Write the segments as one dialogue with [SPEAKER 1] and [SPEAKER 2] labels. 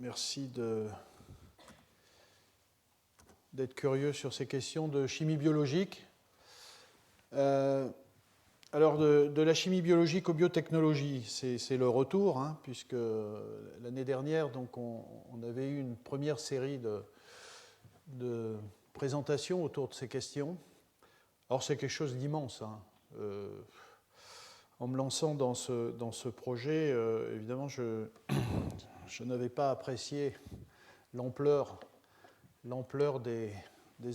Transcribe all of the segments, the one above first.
[SPEAKER 1] Merci d'être curieux sur ces questions de chimie biologique. Alors, de la chimie biologique aux biotechnologies, c'est le retour, hein, puisque l'année dernière, donc, on avait eu une première série de présentations autour de ces questions. Alors, c'est quelque chose d'immense, hein. En me lançant dans ce projet, évidemment, je n'avais pas apprécié l'ampleur des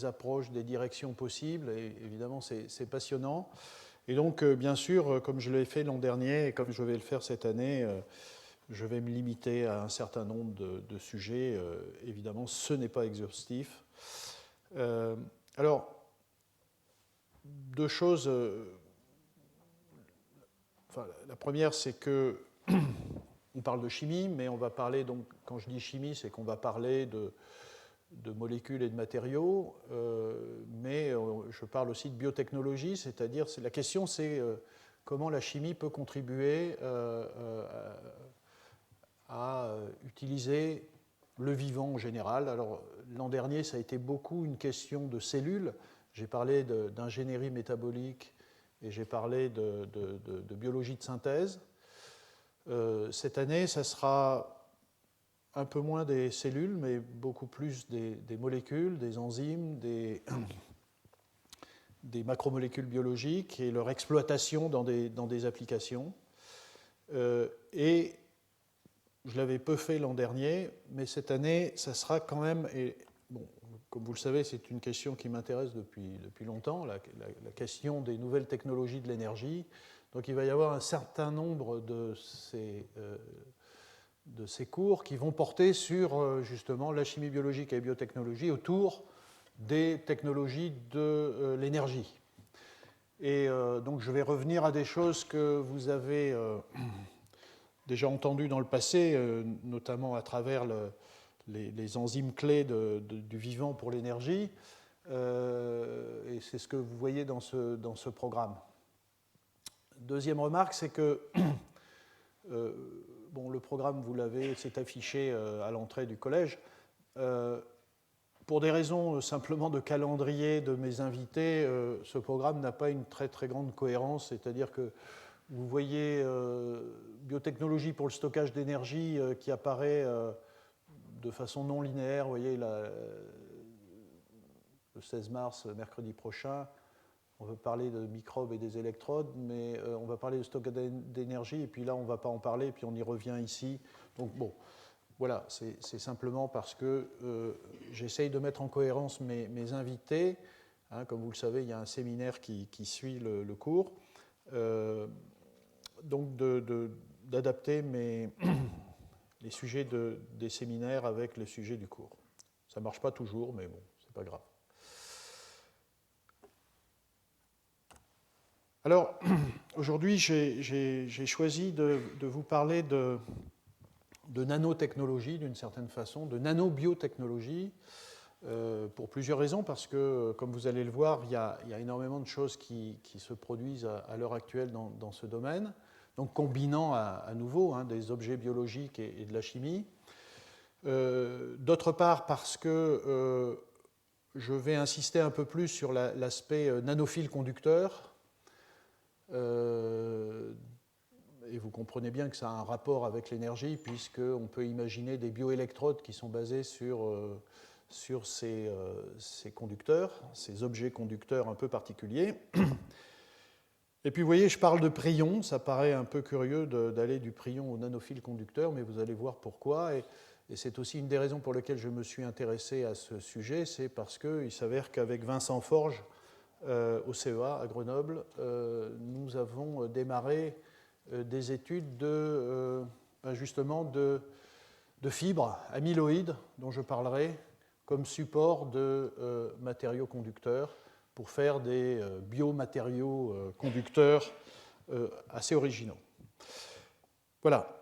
[SPEAKER 1] approches, des directions possibles, et évidemment, c'est passionnant. Et donc, bien sûr, comme je l'ai fait l'an dernier, et comme je vais le faire cette année, je vais me limiter à un certain nombre de sujets. Évidemment, ce n'est pas exhaustif. Alors, deux choses. Enfin, la première, c'est que on parle de chimie, mais on va parler, donc, quand je dis chimie, c'est qu'on va parler de molécules et de matériaux, mais je parle aussi de biotechnologie, c'est-à-dire, la question, c'est comment la chimie peut contribuer à utiliser le vivant en général. Alors, l'an dernier, ça a été beaucoup une question de cellules. J'ai parlé d'ingénierie métabolique et j'ai parlé de biologie de synthèse. Cette année, ça sera un peu moins des cellules, mais beaucoup plus des molécules, des enzymes, des macromolécules biologiques et leur exploitation dans des applications. Et je l'avais peu fait l'an dernier, mais cette année, ça sera quand même... Et, bon, comme vous le savez, c'est une question qui m'intéresse depuis longtemps, la question des nouvelles technologies de l'énergie. Donc il va y avoir un certain nombre de ces cours qui vont porter sur justement la chimie biologique et la biotechnologie autour des technologies de l'énergie. Et donc je vais revenir à des choses que vous avez déjà entendues dans le passé, notamment à travers les enzymes clés du vivant pour l'énergie. Et c'est ce que vous voyez dans ce programme. Deuxième remarque, c'est que bon, le programme, vous l'avez, c'est affiché à l'entrée du collège. Pour des raisons simplement de calendrier de mes invités, ce programme n'a pas une très très grande cohérence, c'est-à-dire que vous voyez biotechnologie pour le stockage d'énergie qui apparaît de façon non linéaire, vous voyez le 16 mars, mercredi prochain. On veut parler de microbes et des électrodes, mais on va parler de stockage d'énergie, et puis là, on ne va pas en parler, et puis on y revient ici. Donc bon, voilà, c'est simplement parce que j'essaye de mettre en cohérence mes invités. Hein, comme vous le savez, il y a un séminaire qui suit le cours. Donc d'adapter les sujets des séminaires avec les sujets du cours. Ça ne marche pas toujours, mais bon, c'est pas grave. Alors, aujourd'hui, j'ai choisi de vous parler de nanotechnologie, d'une certaine façon, de nanobiotechnologie, pour plusieurs raisons, parce que, comme vous allez le voir, il y a énormément de choses qui se produisent à l'heure actuelle dans ce domaine, donc combinant à nouveau hein, des objets biologiques et de la chimie. D'autre part, parce que je vais insister un peu plus sur l'aspect nanophile conducteur. Et vous comprenez bien que ça a un rapport avec l'énergie, puisqu'on peut imaginer des bioélectrodes qui sont basés sur ces conducteurs, ces objets conducteurs un peu particuliers. Et puis vous voyez, je parle de prions, ça paraît un peu curieux d'aller du prion au nanophile conducteur, mais vous allez voir pourquoi. Et c'est aussi une des raisons pour lesquelles je me suis intéressé à ce sujet, c'est parce qu'il s'avère qu'avec Vincent Forge, au CEA à Grenoble, nous avons démarré des études justement de fibres amyloïdes, dont je parlerai, comme support de matériaux conducteurs pour faire des biomatériaux conducteurs assez originaux. Voilà.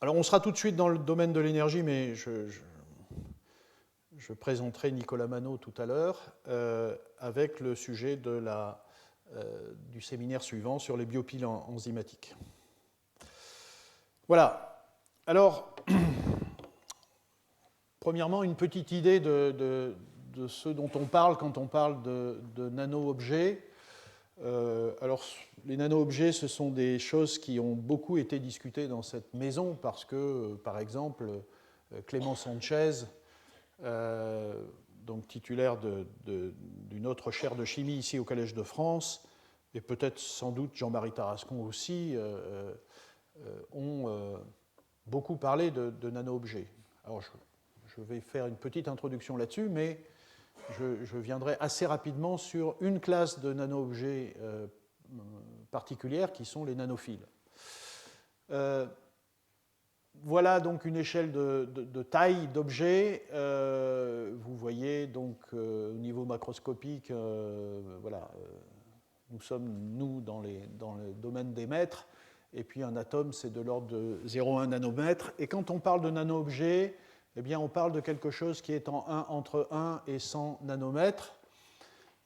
[SPEAKER 1] Alors on sera tout de suite dans le domaine de l'énergie, mais je présenterai Nicolas Manot tout à l'heure avec le sujet du séminaire suivant sur les biopiles enzymatiques. Voilà. Alors, premièrement, une petite idée de ce dont on parle quand on parle de nano-objets. Alors, les nano-objets, ce sont des choses qui ont beaucoup été discutées dans cette maison parce que, par exemple, Clément Sanchez, donc titulaire d'une autre chaire de chimie ici au Collège de France, et peut-être sans doute Jean-Marie Tarascon aussi, ont beaucoup parlé de nano-objets. Alors, je vais faire une petite introduction là-dessus, mais je viendrai assez rapidement sur une classe de nano-objets particulière qui sont les nanophiles. Voilà donc une échelle de taille d'objets. Vous voyez donc au niveau macroscopique, voilà, nous sommes, nous, dans le domaine des mètres, et puis un atome, c'est de l'ordre de 0,1 nanomètre. Et quand on parle de nano-objets, eh bien, on parle de quelque chose qui est entre 1 et 100 nanomètres.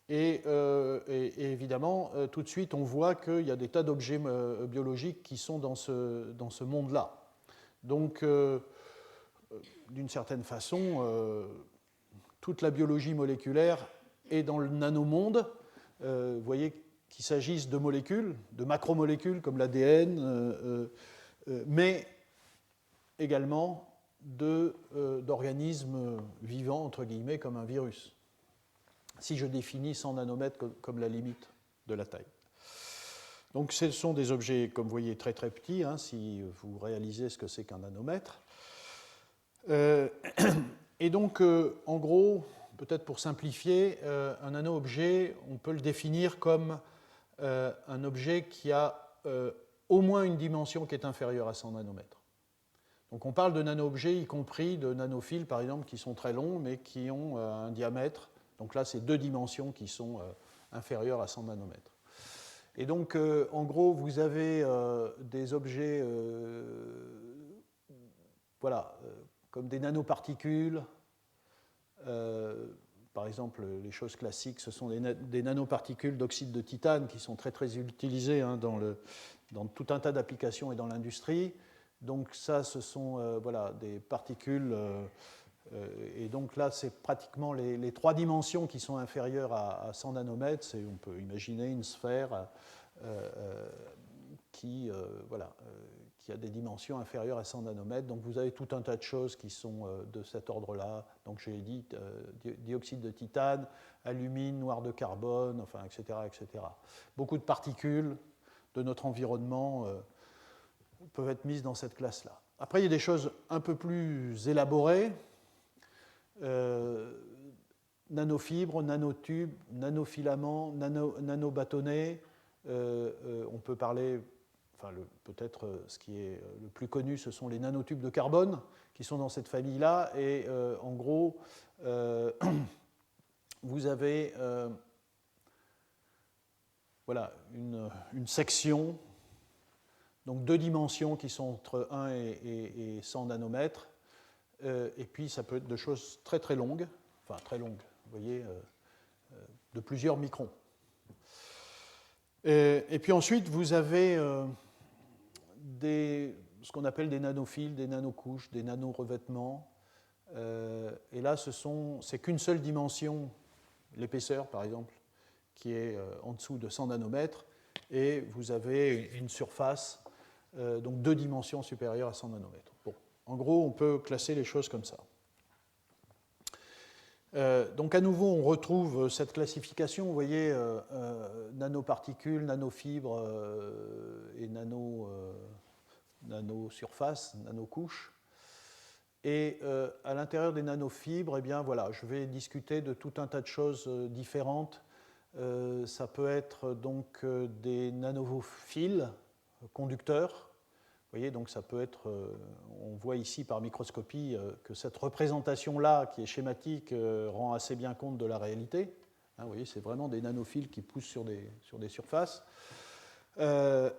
[SPEAKER 1] Et évidemment, tout de suite, on voit qu'il y a des tas d'objets biologiques qui sont dans ce monde-là. Donc, d'une certaine façon, toute la biologie moléculaire est dans le nanomonde. Vous voyez qu'il s'agisse de molécules, de macromolécules comme l'ADN, mais également d'organismes vivants, entre guillemets, comme un virus, si je définis 100 nanomètres comme la limite de la taille. Donc ce sont des objets, comme vous voyez, très très petits, hein, si vous réalisez ce que c'est qu'un nanomètre. Et donc, en gros, peut-être pour simplifier, un nano-objet, on peut le définir comme un objet qui a au moins une dimension qui est inférieure à 100 nanomètres. Donc on parle de nano-objets, y compris de nanophiles, par exemple, qui sont très longs, mais qui ont un diamètre. Donc là, c'est 2 dimensions qui sont inférieures à 100 nanomètres. Et donc, en gros, vous avez des objets voilà, comme des nanoparticules. Par exemple, les choses classiques, ce sont des nanoparticules d'oxyde de titane qui sont très, très utilisées hein, dans tout un tas d'applications et dans l'industrie. Donc ça, ce sont voilà, des particules, et donc là, c'est pratiquement les 3 dimensions qui sont inférieures à 100 nanomètres. On peut imaginer une sphère qui a des dimensions inférieures à 100 nanomètres. Donc vous avez tout un tas de choses qui sont de cet ordre-là. Donc j'ai dit dioxyde de titane, alumine, noir de carbone, enfin, etc., etc. Beaucoup de particules de notre environnement peuvent être mises dans cette classe-là. Après, il y a des choses un peu plus élaborées. Nanofibres, nanotubes, nanofilaments, nanobâtonnets. On peut parler, enfin peut-être ce qui est le plus connu, ce sont les nanotubes de carbone qui sont dans cette famille-là. Et en gros, vous avez voilà, une section, donc 2 dimensions qui sont entre 1 et 100 nanomètres. Et puis ça peut être de choses très très longues, enfin très longues, vous voyez, de plusieurs microns. Et puis ensuite, vous avez ce qu'on appelle des nanophiles, des nanocouches, des nanorevêtements. Et là, c'est qu'une seule dimension, l'épaisseur par exemple, qui est en dessous de 100 nanomètres, et vous avez une surface, donc 2 dimensions supérieures à 100 nanomètres. Bon. En gros, on peut classer les choses comme ça. Donc à nouveau, on retrouve cette classification, vous voyez, nanoparticules, nanofibres et nanosurfaces, nanocouches. Et à l'intérieur des nanofibres, eh bien, voilà, je vais discuter de tout un tas de choses différentes. Ça peut être donc des nanophiles conducteurs. Vous voyez, donc ça peut être, on voit ici par microscopie que cette représentation-là, qui est schématique, rend assez bien compte de la réalité. Hein, vous voyez, c'est vraiment des nanophiles qui poussent sur des surfaces. Ça,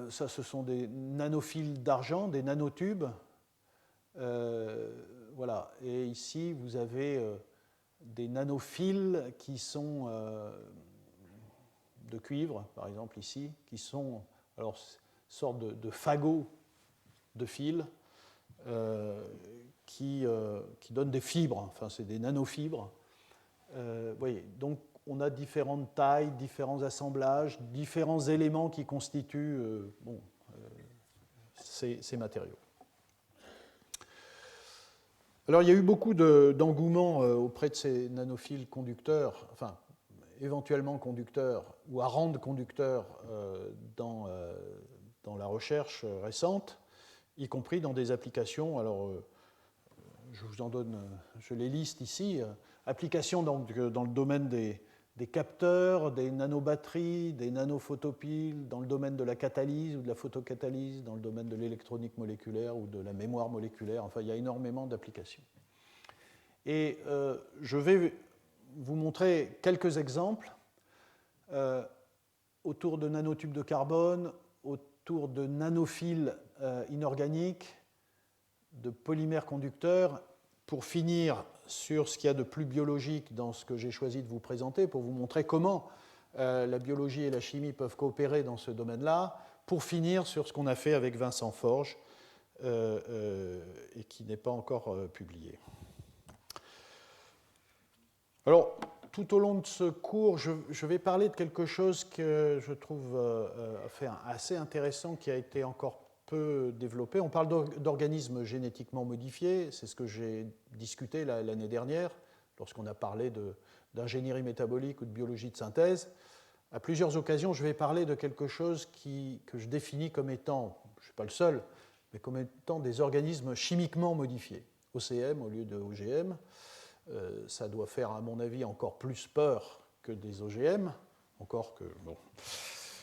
[SPEAKER 1] ce sont des nanophiles d'argent, des nanotubes. Voilà. Et ici, vous avez des nanophiles qui sont de cuivre, par exemple ici, qui sont... Alors, sorte de fagots de fils qui donnent des fibres, enfin c'est des nanofibres. Vous voyez, donc on a différentes tailles, différents assemblages, différents éléments qui constituent ces matériaux. Alors il y a eu beaucoup d'engouement auprès de ces nanophiles conducteurs, enfin éventuellement conducteurs ou à rendre conducteurs dans la recherche récente, y compris dans des applications. Alors je vous en donne, je les liste ici. Applications donc dans le domaine des capteurs, des nanobatteries, des nanophotopiles, dans le domaine de la catalyse ou de la photocatalyse, dans le domaine de l'électronique moléculaire ou de la mémoire moléculaire. Enfin, il y a énormément d'applications. Et je vais vous montrer quelques exemples autour de nanotubes de carbone, autour de nanophiles inorganiques, de polymères conducteurs, pour finir sur ce qu'il y a de plus biologique dans ce que j'ai choisi de vous présenter, pour vous montrer comment la biologie et la chimie peuvent coopérer dans ce domaine-là, pour finir sur ce qu'on a fait avec Vincent Forge et qui n'est pas encore publié. Alors, tout au long de ce cours, je vais parler de quelque chose que je trouve assez intéressant, qui a été encore peu développé. On parle d'organismes génétiquement modifiés, c'est ce que j'ai discuté l'année dernière, lorsqu'on a parlé d'ingénierie métabolique ou de biologie de synthèse. À plusieurs occasions, je vais parler de quelque chose que je définis comme étant, je ne suis pas le seul, mais comme étant des organismes chimiquement modifiés, OCM au lieu de OGM. Ça doit faire, à mon avis, encore plus peur que des OGM, encore que, bon.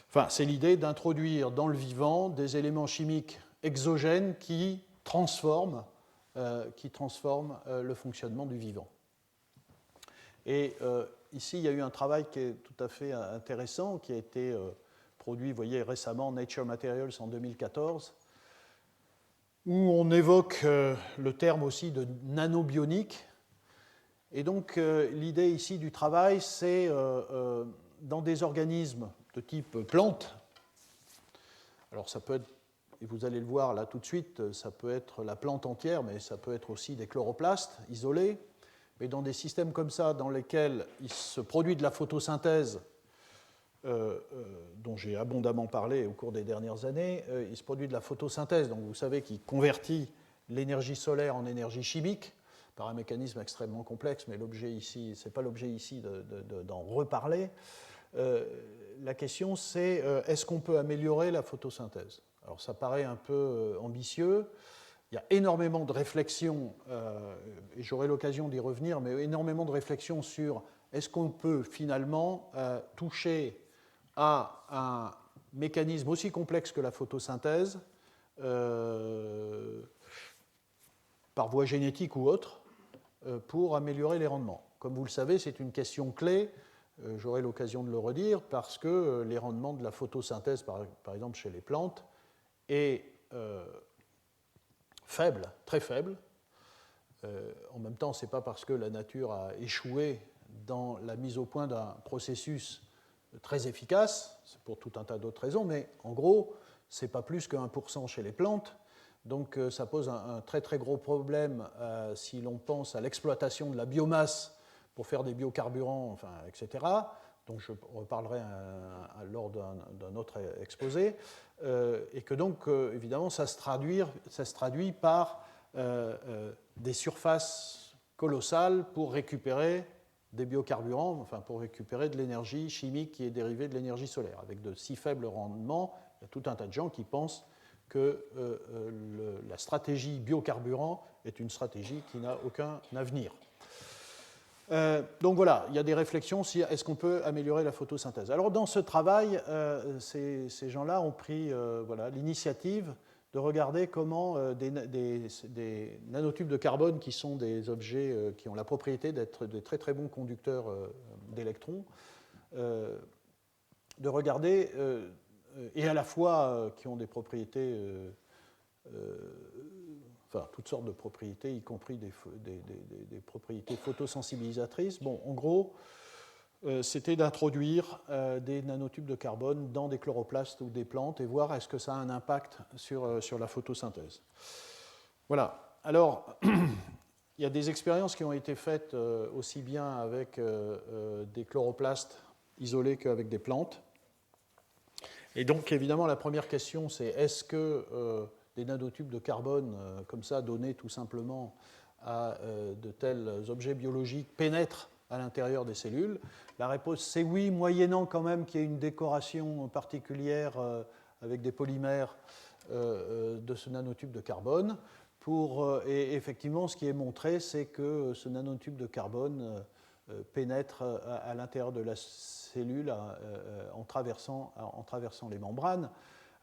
[SPEAKER 1] Enfin, c'est l'idée d'introduire dans le vivant des éléments chimiques exogènes qui transforment le fonctionnement du vivant. Et ici, il y a eu un travail qui est tout à fait intéressant, qui a été produit, vous voyez, récemment, Nature Materials en 2014, où on évoque le terme aussi de nanobionique. Et donc, l'idée ici du travail, c'est dans des organismes de type plante, alors ça peut être, et vous allez le voir là tout de suite, ça peut être la plante entière, mais ça peut être aussi des chloroplastes isolés, mais dans des systèmes comme ça, dans lesquels il se produit de la photosynthèse, dont j'ai abondamment parlé au cours des dernières années, il se produit de la photosynthèse, donc vous savez, qui convertit l'énergie solaire en énergie chimique, par un mécanisme extrêmement complexe, mais l'objet ici, ce n'est pas l'objet ici d'en reparler. La question, c'est est-ce qu'on peut améliorer la photosynthèse? Alors ça paraît un peu ambitieux. Il y a énormément de réflexions, et j'aurai l'occasion d'y revenir, mais énormément de réflexions sur est-ce qu'on peut finalement toucher à un mécanisme aussi complexe que la photosynthèse, par voie génétique ou autre, pour améliorer les rendements. Comme vous le savez, c'est une question clé, j'aurai l'occasion de le redire, parce que les rendements de la photosynthèse, par exemple chez les plantes, est faible, très faible. En même temps, ce n'est pas parce que la nature a échoué dans la mise au point d'un processus très efficace, c'est pour tout un tas d'autres raisons, mais en gros, ce n'est pas plus que 1% chez les plantes. Donc ça pose un très très gros problème si l'on pense à l'exploitation de la biomasse pour faire des biocarburants, enfin, etc., dont je reparlerai lors d'un autre exposé, et que donc évidemment ça se traduit par des surfaces colossales pour récupérer des biocarburants, enfin pour récupérer de l'énergie chimique qui est dérivée de l'énergie solaire. Avec de si faibles rendements, il y a tout un tas de gens qui pensent que la stratégie biocarburant est une stratégie qui n'a aucun avenir. Donc voilà, il y a des réflexions sur est-ce qu'on peut améliorer la photosynthèse. Alors dans ce travail, ces gens-là ont pris l'initiative de regarder comment des nanotubes de carbone, qui sont des objets qui ont la propriété d'être de très très bons conducteurs d'électrons, de regarder, et à la fois qui ont des propriétés, enfin toutes sortes de propriétés, y compris des propriétés photosensibilisatrices. Bon, en gros, c'était d'introduire des nanotubes de carbone dans des chloroplastes ou des plantes et voir est-ce que ça a un impact sur la photosynthèse. Voilà. Alors, il y a des expériences qui ont été faites aussi bien avec des chloroplastes isolés qu'avec des plantes. Et donc, évidemment, la première question, c'est est-ce que des nanotubes de carbone, comme ça, donnés tout simplement à de tels objets biologiques, pénètrent à l'intérieur des cellules? La réponse, c'est oui, moyennant quand même qu'il y ait une décoration particulière avec des polymères de ce nanotube de carbone. Et effectivement, ce qui est montré, c'est que ce nanotube de carbone pénètre à l'intérieur de la cellule en traversant les membranes.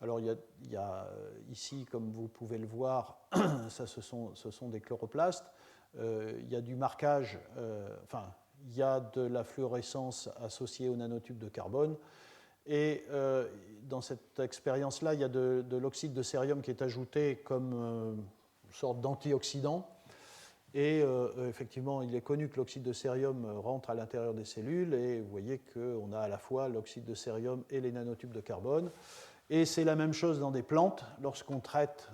[SPEAKER 1] Alors il y a ici, comme vous pouvez le voir, ça, ce sont des chloroplastes. Il y a du marquage, il y a de la fluorescence associée au nanotube de carbone. Et dans cette expérience-là, il y a de l'oxyde de cérium qui est ajouté comme une sorte d'antioxydant. Et effectivement, il est connu que l'oxyde de cérium rentre à l'intérieur des cellules, et vous voyez qu'on a à la fois l'oxyde de cérium et les nanotubes de carbone. Et c'est la même chose dans des plantes. Lorsqu'on traite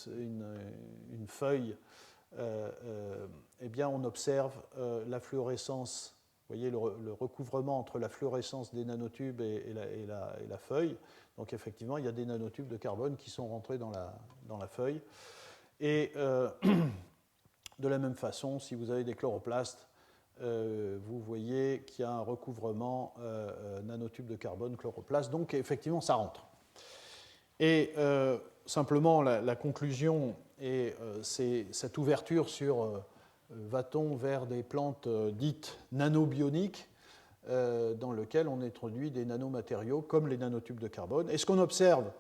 [SPEAKER 1] une feuille, eh bien, on observe la fluorescence. Vous voyez le recouvrement entre la fluorescence des nanotubes et la feuille. Donc effectivement, il y a des nanotubes de carbone qui sont rentrés dans la feuille. Et de la même façon, si vous avez des chloroplastes, vous voyez qu'il y a un recouvrement nanotube de carbone, chloroplaste. Donc effectivement, ça rentre. Et simplement, la conclusion, c'est cette ouverture sur va-t-on vers des plantes dites nanobioniques, dans lesquelles on introduit des nanomatériaux comme les nanotubes de carbone. Et ce qu'on observe,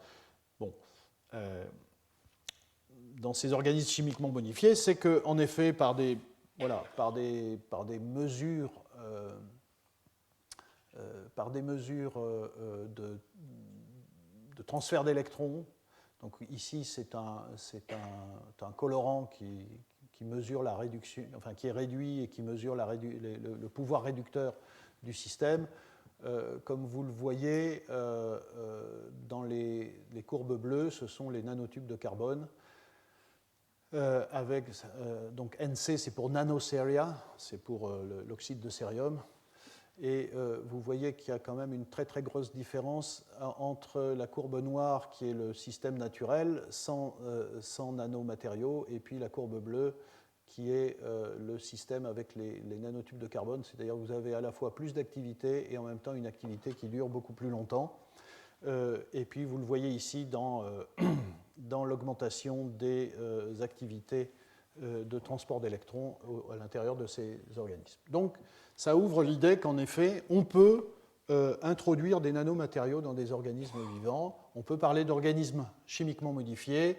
[SPEAKER 1] dans ces organismes chimiquement modifiés, c'est qu'en effet, par des mesures, de transfert d'électrons, donc ici c'est un colorant qui mesure la réduction, enfin qui est réduit et qui mesure le pouvoir réducteur du système. Comme vous le voyez, dans les courbes bleues, ce sont les nanotubes de carbone. Donc NC, c'est pour nanoceria, c'est pour l'oxyde de cérium. Et vous voyez qu'il y a quand même une très très grosse différence entre la courbe noire, qui est le système naturel, sans nanomatériaux, et puis la courbe bleue, qui est le système avec les nanotubes de carbone. C'est-à-dire que vous avez à la fois plus d'activité et en même temps une activité qui dure beaucoup plus longtemps. Et puis vous le voyez ici dans l'augmentation des activités de transport d'électrons à l'intérieur de ces organismes. Donc ça ouvre l'idée qu'en effet, on peut introduire des nanomatériaux dans des organismes vivants. On peut parler d'organismes chimiquement modifiés.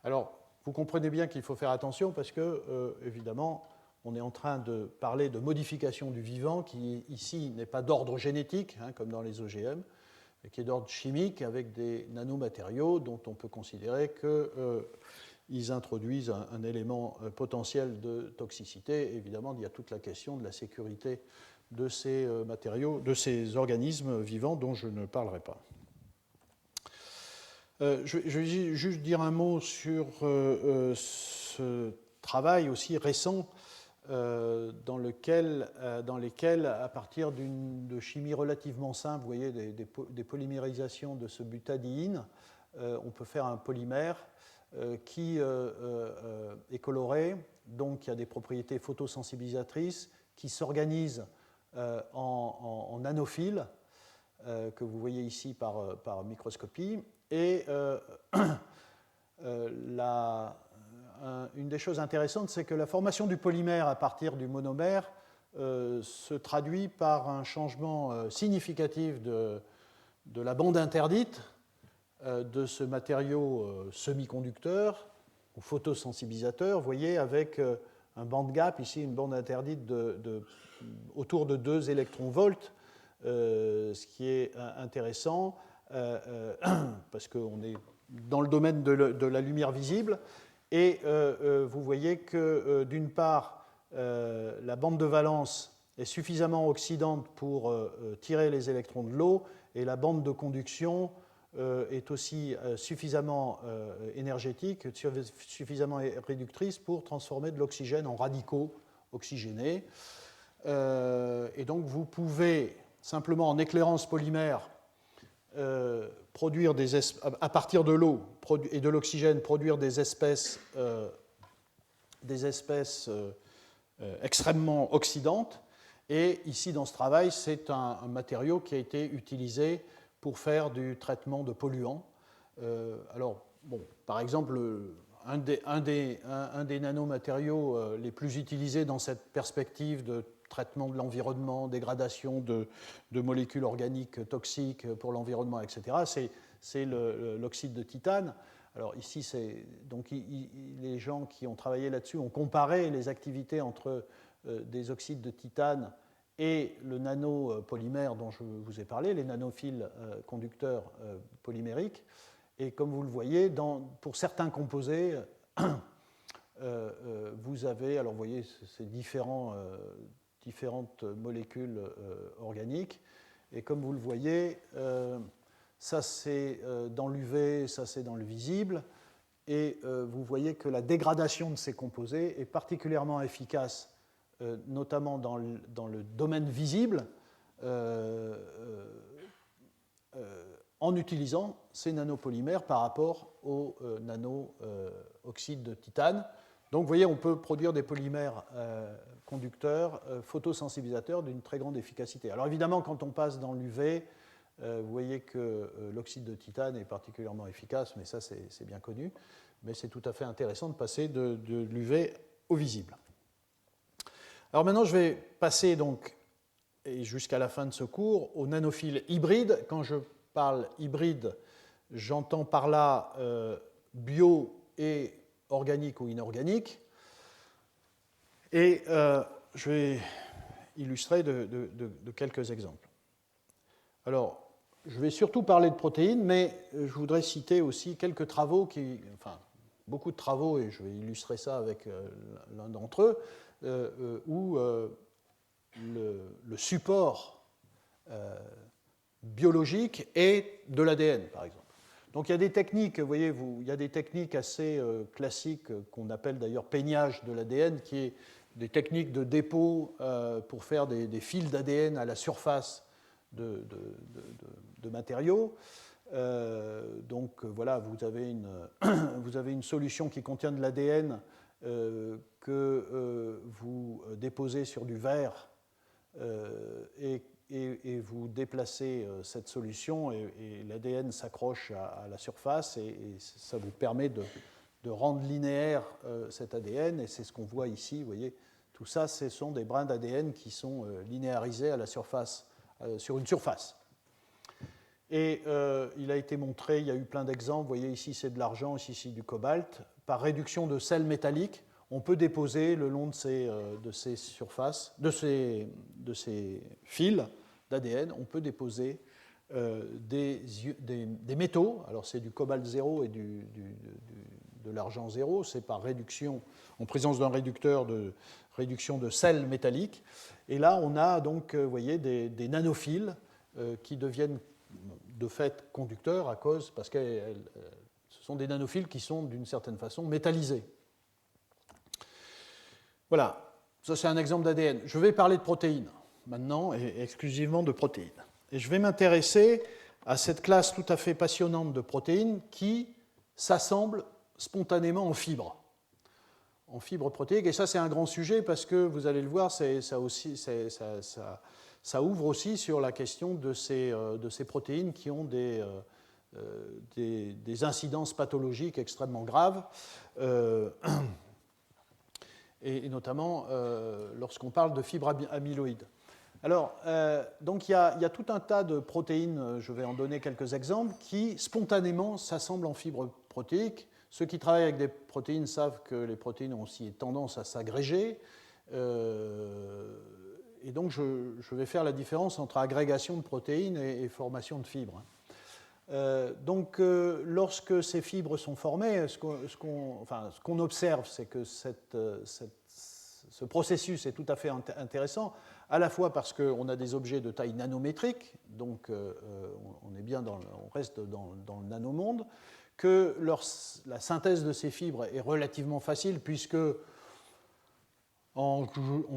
[SPEAKER 1] Alors, vous comprenez bien qu'il faut faire attention parce que, évidemment, on est en train de parler de modification du vivant qui, ici, n'est pas d'ordre génétique, comme dans les OGM, mais qui est d'ordre chimique avec des nanomatériaux dont on peut considérer qu'ils introduisent un élément potentiel de toxicité. Évidemment, il y a toute la question de la sécurité de ces matériaux, de ces organismes vivants dont je ne parlerai pas. Je vais juste dire un mot sur ce travail aussi récent dans lequel, à partir de chimie relativement simple, vous voyez des polymérisations de ce butadiene, on peut faire un polymère qui est coloré, donc qui a des propriétés photosensibilisatrices, qui s'organise en nanophiles, que vous voyez ici par microscopie. Et une des choses intéressantes, c'est que la formation du polymère à partir du monomère se traduit par un changement significatif de la bande interdite de ce matériau semi-conducteur ou photosensibilisateur, vous voyez, avec un band gap, ici une bande interdite autour de 2 électronvolts, ce qui est intéressant parce qu'on est dans le domaine de la lumière visible. Et vous voyez que, d'une part, la bande de valence est suffisamment oxydante pour tirer les électrons de l'eau, et la bande de conduction est aussi suffisamment énergétique, suffisamment réductrice pour transformer de l'oxygène en radicaux oxygénés. Et donc vous pouvez, simplement en éclairant ce polymère, produire à partir de l'eau et de l'oxygène, produire des espèces extrêmement oxydantes. Et ici, dans ce travail, c'est un matériau qui a été utilisé pour faire du traitement de polluants. Alors, bon, par exemple, un des nanomatériaux les plus utilisés dans cette perspective de traitement de l'environnement, dégradation de molécules organiques toxiques pour l'environnement, etc., c'est l'oxyde de titane. Alors ici, donc, les gens qui ont travaillé là-dessus ont comparé les activités entre des oxydes de titane et le nanopolymère dont je vous ai parlé, les nanophiles conducteurs polymériques. Et comme vous le voyez, pour certains composés, vous avez, alors vous voyez, ces différentes molécules organiques. Et comme vous le voyez, ça c'est dans l'UV, ça c'est dans le visible. Et vous voyez que la dégradation de ces composés est particulièrement efficace, notamment dans le domaine visible, en utilisant ces nanopolymères par rapport aux nano-oxydes de titane. Donc vous voyez, on peut produire des polymères conducteurs, photosensibilisateurs d'une très grande efficacité. Alors évidemment, quand on passe dans l'UV, vous voyez que l'oxyde de titane est particulièrement efficace, mais ça c'est bien connu. Mais c'est tout à fait intéressant de passer de l'UV au visible. Alors maintenant, je vais passer donc, et jusqu'à la fin de ce cours, aux nanophiles hybrides. Quand je parle hybride, j'entends par là bio et organique ou inorganique. Et je vais illustrer de quelques exemples. Alors, je vais surtout parler de protéines, mais je voudrais citer aussi quelques travaux beaucoup de travaux, et je vais illustrer ça avec l'un d'entre eux, où le support biologique est de l'ADN, par exemple. Donc il y a des techniques, vous voyez, il y a des techniques assez classiques qu'on appelle d'ailleurs peignage de l'ADN, qui est des techniques de dépôt pour faire des fils d'ADN à la surface de matériaux. Donc voilà, vous avez une solution qui contient de l'ADN que vous déposez sur du verre et vous déplacez cette solution et l'ADN s'accroche à la surface et ça vous permet de rendre linéaire cet ADN et c'est ce qu'on voit ici, vous voyez, tout ça ce sont des brins d'ADN qui sont linéarisés à la surface, sur une surface. Et il a été montré, il y a eu plein d'exemples, vous voyez ici c'est de l'argent, ici du cobalt, par réduction de sels métalliques, on peut déposer le long de ces surfaces, de ces fils d'ADN, on peut déposer des métaux, alors c'est du cobalt 0 et de l'argent 0, c'est par réduction, en présence d'un réducteur de réduction de sels métalliques, et là on a donc, vous voyez, des nanophiles qui deviennent de fait conducteurs parce que ce sont des nanophiles qui sont d'une certaine façon métallisés. Voilà, ça c'est un exemple d'ADN. Je vais parler de protéines maintenant, et exclusivement de protéines. Et je vais m'intéresser à cette classe tout à fait passionnante de protéines qui s'assemblent spontanément en fibres protéiques. Et ça c'est un grand sujet parce que, vous allez le voir, ça ouvre aussi sur la question de ces protéines qui ont des incidences pathologiques extrêmement graves, et notamment lorsqu'on parle de fibres amyloïdes. Alors, donc il y a tout un tas de protéines, je vais en donner quelques exemples, qui spontanément s'assemblent en fibres protéiques. Ceux qui travaillent avec des protéines savent que les protéines ont aussi tendance à s'agréger. Et donc, je vais faire la différence entre agrégation de protéines et formation de fibres. Donc, lorsque ces fibres sont formées, ce qu'on observe, c'est que ce processus est tout à fait intéressant, à la fois parce qu'on a des objets de taille nanométrique, donc on reste dans le nanomonde, que la synthèse de ces fibres est relativement facile, puisque en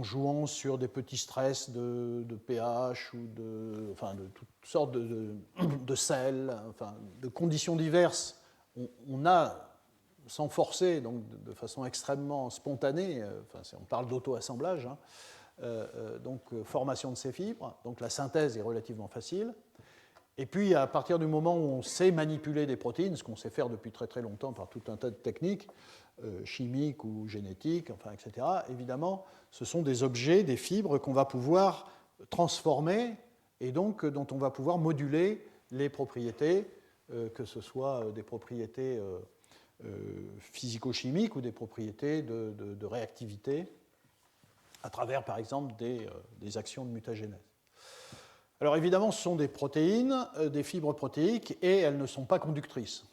[SPEAKER 1] jouant sur des petits stress de pH ou de toutes sortes de sels, de conditions diverses, on a, sans forcer, donc de façon extrêmement spontanée, on parle d'auto-assemblage, formation de ces fibres, donc la synthèse est relativement facile. Et puis, à partir du moment où on sait manipuler des protéines, ce qu'on sait faire depuis très très longtemps par tout un tas de techniques, chimiques ou génétiques, etc., évidemment, ce sont des objets, des fibres qu'on va pouvoir transformer et donc dont on va pouvoir moduler les propriétés, que ce soit des propriétés physico-chimiques ou des propriétés de réactivité, à travers, par exemple, des actions de mutagénèse. Alors évidemment, ce sont des protéines, des fibres protéiques, et elles ne sont pas conductrices.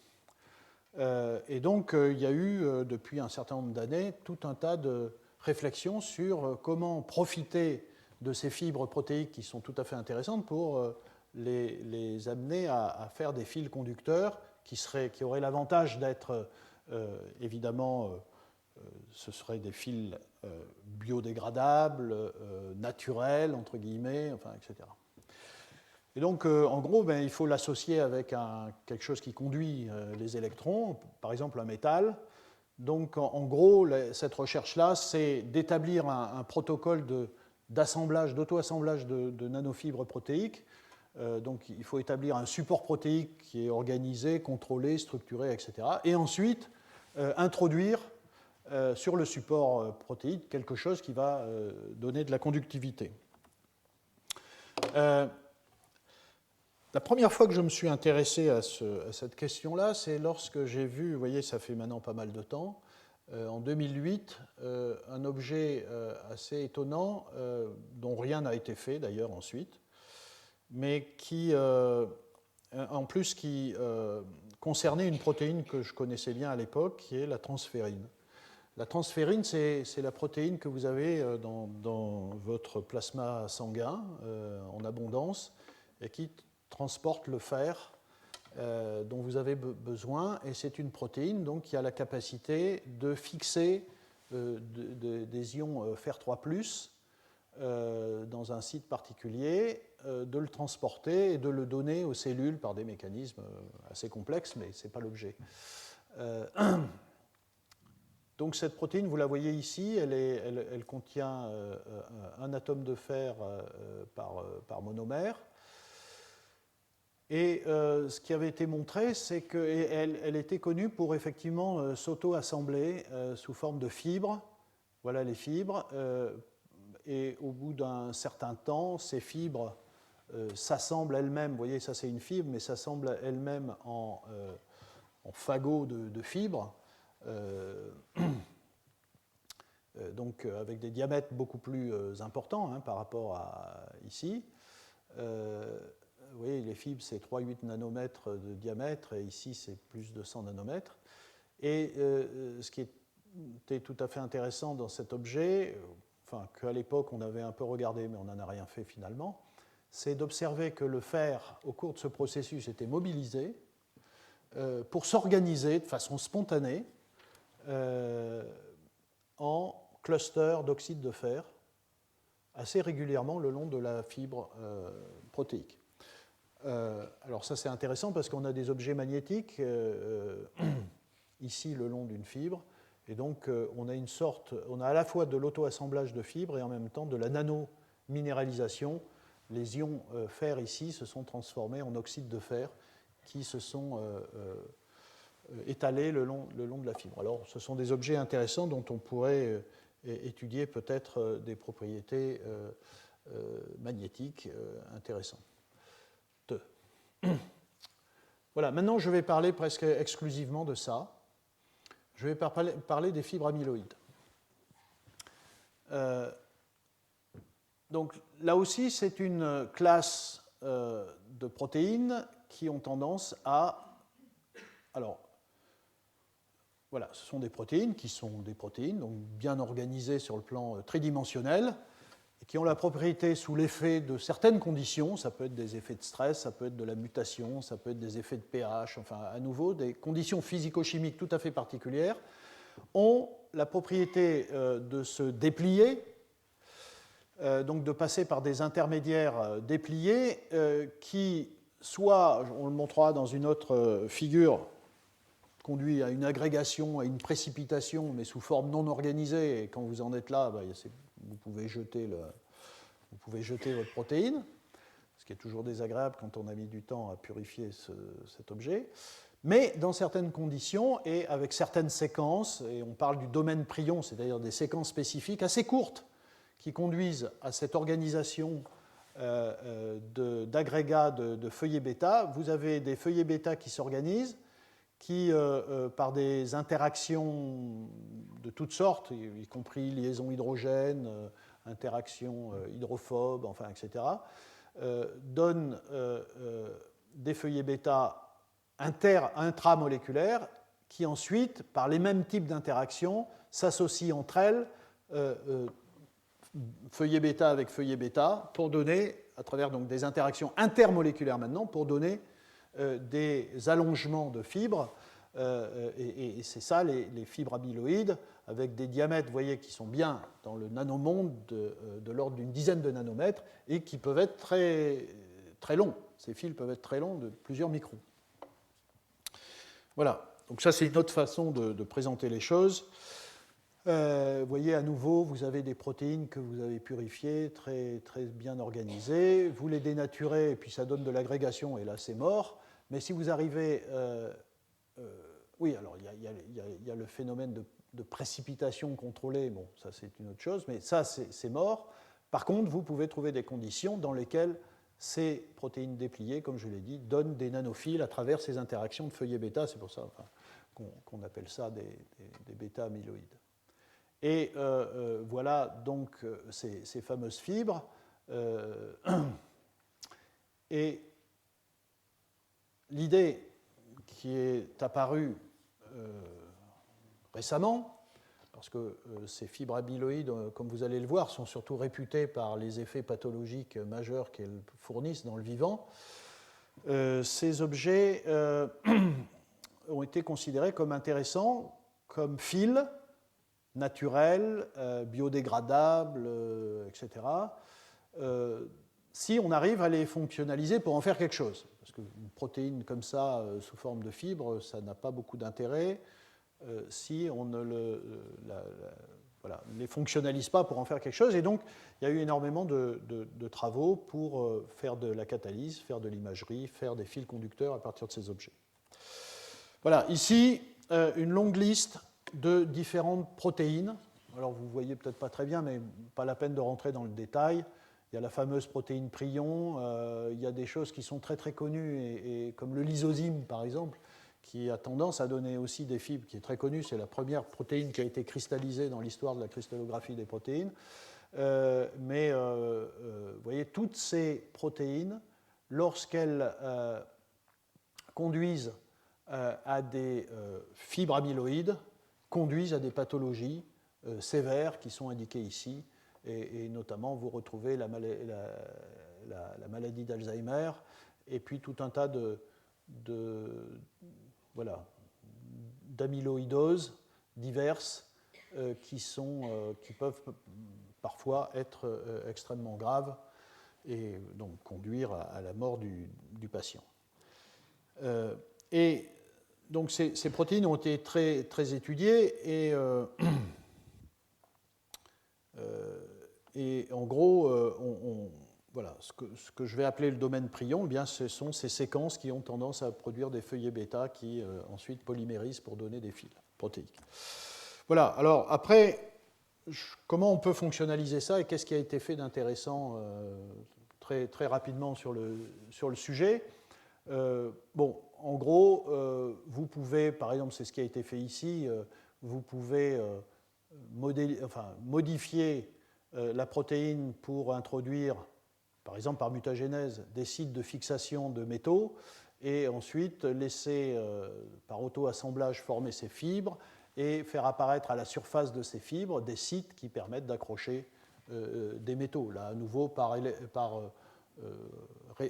[SPEAKER 1] Et donc, il y a eu, depuis un certain nombre d'années, tout un tas de réflexions sur comment profiter de ces fibres protéiques qui sont tout à fait intéressantes pour les amener à faire des fils conducteurs qui auraient l'avantage d'être, évidemment, ce seraient des fils biodégradables, naturels, entre guillemets, etc. Et donc, en gros, il faut l'associer avec quelque chose qui conduit les électrons, par exemple un métal. Donc, en gros, cette recherche-là, c'est d'établir un protocole d'assemblage, d'auto-assemblage de nanofibres protéiques. Donc, il faut établir un support protéique qui est organisé, contrôlé, structuré, etc. Et ensuite, introduire sur le support protéique quelque chose qui va donner de la conductivité. La première fois que je me suis intéressé à cette question-là, c'est lorsque j'ai vu, vous voyez, ça fait maintenant pas mal de temps, en 2008, un objet assez étonnant, dont rien n'a été fait d'ailleurs ensuite, mais qui, en plus, qui concernait une protéine que je connaissais bien à l'époque, qui est la transférine. La transférine, c'est la protéine que vous avez dans votre plasma sanguin en abondance et qui transporte le fer dont vous avez besoin, et c'est une protéine donc, qui a la capacité de fixer des ions fer 3+, dans un site particulier, de le transporter et de le donner aux cellules par des mécanismes assez complexes, mais ce n'est pas l'objet. Donc cette protéine, vous la voyez ici, elle contient un atome de fer par monomère. Et ce qui avait été montré, c'est qu'elle était connue pour effectivement s'auto-assembler sous forme de fibres. Voilà les fibres. Et au bout d'un certain temps, ces fibres s'assemblent elles-mêmes. Vous voyez, ça c'est une fibre, mais s'assemblent elles-mêmes en fagots de fibres. Donc avec des diamètres beaucoup plus importants par rapport à ici. Vous voyez, les fibres, c'est 3,8 nanomètres de diamètre, et ici, c'est plus de 100 nanomètres. Et ce qui était tout à fait intéressant dans cet objet, qu'à l'époque, on avait un peu regardé, mais on n'en a rien fait finalement, c'est d'observer que le fer, au cours de ce processus, était mobilisé pour s'organiser de façon spontanée en clusters d'oxyde de fer assez régulièrement le long de la fibre protéique. Alors ça c'est intéressant parce qu'on a des objets magnétiques ici le long d'une fibre, et donc on a à la fois de l'auto-assemblage de fibres et en même temps de la nanominéralisation. Les ions fer ici se sont transformés en oxyde de fer qui se sont étalés le long de la fibre. Alors ce sont des objets intéressants dont on pourrait étudier peut-être des propriétés magnétiques intéressantes. Voilà, maintenant je vais parler presque exclusivement de ça. Je vais parler des fibres amyloïdes. Donc là aussi, c'est une classe de protéines qui ont tendance à... Alors, voilà, ce sont des protéines qui sont des protéines, donc bien organisées sur le plan tridimensionnel, et qui ont la propriété, sous l'effet de certaines conditions, ça peut être des effets de stress, ça peut être de la mutation, ça peut être des effets de pH, enfin à nouveau des conditions physico-chimiques tout à fait particulières, ont la propriété de se déplier, donc de passer par des intermédiaires dépliés qui, soit, on le montrera dans une autre figure, conduit à une agrégation, à une précipitation, mais sous forme non organisée, et quand vous en êtes là, vous pouvez jeter votre protéine, ce qui est toujours désagréable quand on a mis du temps à purifier cet objet. Mais dans certaines conditions et avec certaines séquences, et on parle du domaine prion, c'est-à-dire des séquences spécifiques assez courtes qui conduisent à cette organisation d'agrégats de feuillets bêta. Vous avez des feuillets bêta qui s'organisent, qui, par des interactions de toutes sortes, y compris liaison hydrogène, interactions hydrophobes, enfin, etc., donnent des feuillets bêta intramoléculaires qui ensuite, par les mêmes types d'interactions, s'associent entre elles, feuillet bêta avec feuillet bêta, pour donner, à travers donc des interactions intermoléculaires maintenant, pour donner des allongements de fibres, et c'est ça les fibres amyloïdes, avec des diamètres, vous voyez, qui sont bien dans le nanomonde de l'ordre d'une dizaine de nanomètres, et qui peuvent être très, très longs. Ces fils peuvent être très longs, de plusieurs microns. Voilà, donc ça c'est une autre façon de présenter les choses. Vous voyez, à nouveau, vous avez des protéines que vous avez purifiées, très, très bien organisées. Vous les dénaturez, et puis ça donne de l'agrégation, et là c'est mort. Mais si vous arrivez... oui, alors il y a le phénomène de précipitation contrôlée, bon, ça c'est une autre chose, mais ça c'est mort. Par contre, vous pouvez trouver des conditions dans lesquelles ces protéines dépliées, comme je l'ai dit, donnent des nanophiles à travers ces interactions de feuillets bêta, c'est pour ça qu'on appelle ça des bêta-amyloïdes. Et voilà donc ces fameuses fibres. Et l'idée qui est apparue récemment, parce que ces fibres amyloïdes, comme vous allez le voir, sont surtout réputées par les effets pathologiques majeurs qu'elles fournissent dans le vivant, ces objets ont été considérés comme intéressants, comme fils naturels, biodégradables, etc., si on arrive à les fonctionnaliser pour en faire quelque chose. Parce qu'une protéine comme ça, sous forme de fibre, ça n'a pas beaucoup d'intérêt si on ne les fonctionnalise pas pour en faire quelque chose. Et donc, il y a eu énormément de travaux pour faire de la catalyse, faire de l'imagerie, faire des fils conducteurs à partir de ces objets. Voilà, ici, une longue liste de différentes protéines. Alors, vous ne voyez peut-être pas très bien, mais pas la peine de rentrer dans le détail. Il y a la fameuse protéine prion, il y a des choses qui sont très très connues, et comme le lysozyme par exemple, qui a tendance à donner aussi des fibres, qui est très connue, c'est la première protéine qui a été cristallisée dans l'histoire de la cristallographie des protéines. Mais vous voyez, toutes ces protéines, lorsqu'elles conduisent à des fibres amyloïdes, conduisent à des pathologies sévères qui sont indiquées ici. Et notamment, vous retrouvez la maladie d'Alzheimer, et puis tout un tas d'amyloïdoses diverses qui peuvent parfois être extrêmement graves et donc conduire à la mort du patient. Et donc ces protéines ont été très, très étudiées, et en gros, voilà, ce que je vais appeler le domaine prion, eh bien, ce sont ces séquences qui ont tendance à produire des feuillets bêta qui ensuite polymérisent pour donner des fils protéiques. Voilà, alors après, comment on peut fonctionnaliser ça et qu'est-ce qui a été fait d'intéressant très, très rapidement sur le sujet. Bon, en gros, vous pouvez, par exemple, c'est ce qui a été fait ici, vous pouvez modifier la protéine pour introduire, par exemple par mutagénèse, des sites de fixation de métaux et ensuite laisser par auto-assemblage former ces fibres et faire apparaître à la surface de ces fibres des sites qui permettent d'accrocher des métaux, là à nouveau par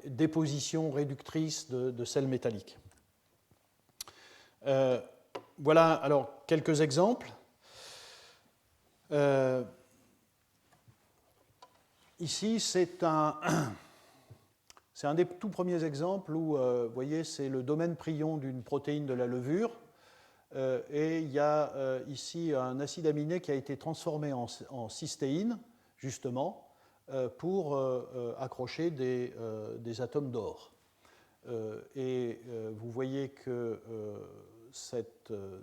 [SPEAKER 1] déposition réductrice de sels métalliques. Voilà alors quelques exemples. Ici, c'est un des tout premiers exemples où, vous voyez, c'est le domaine prion d'une protéine de la levure. Et il y a ici un acide aminé qui a été transformé en cystéine, justement, pour accrocher des atomes d'or. Et vous voyez que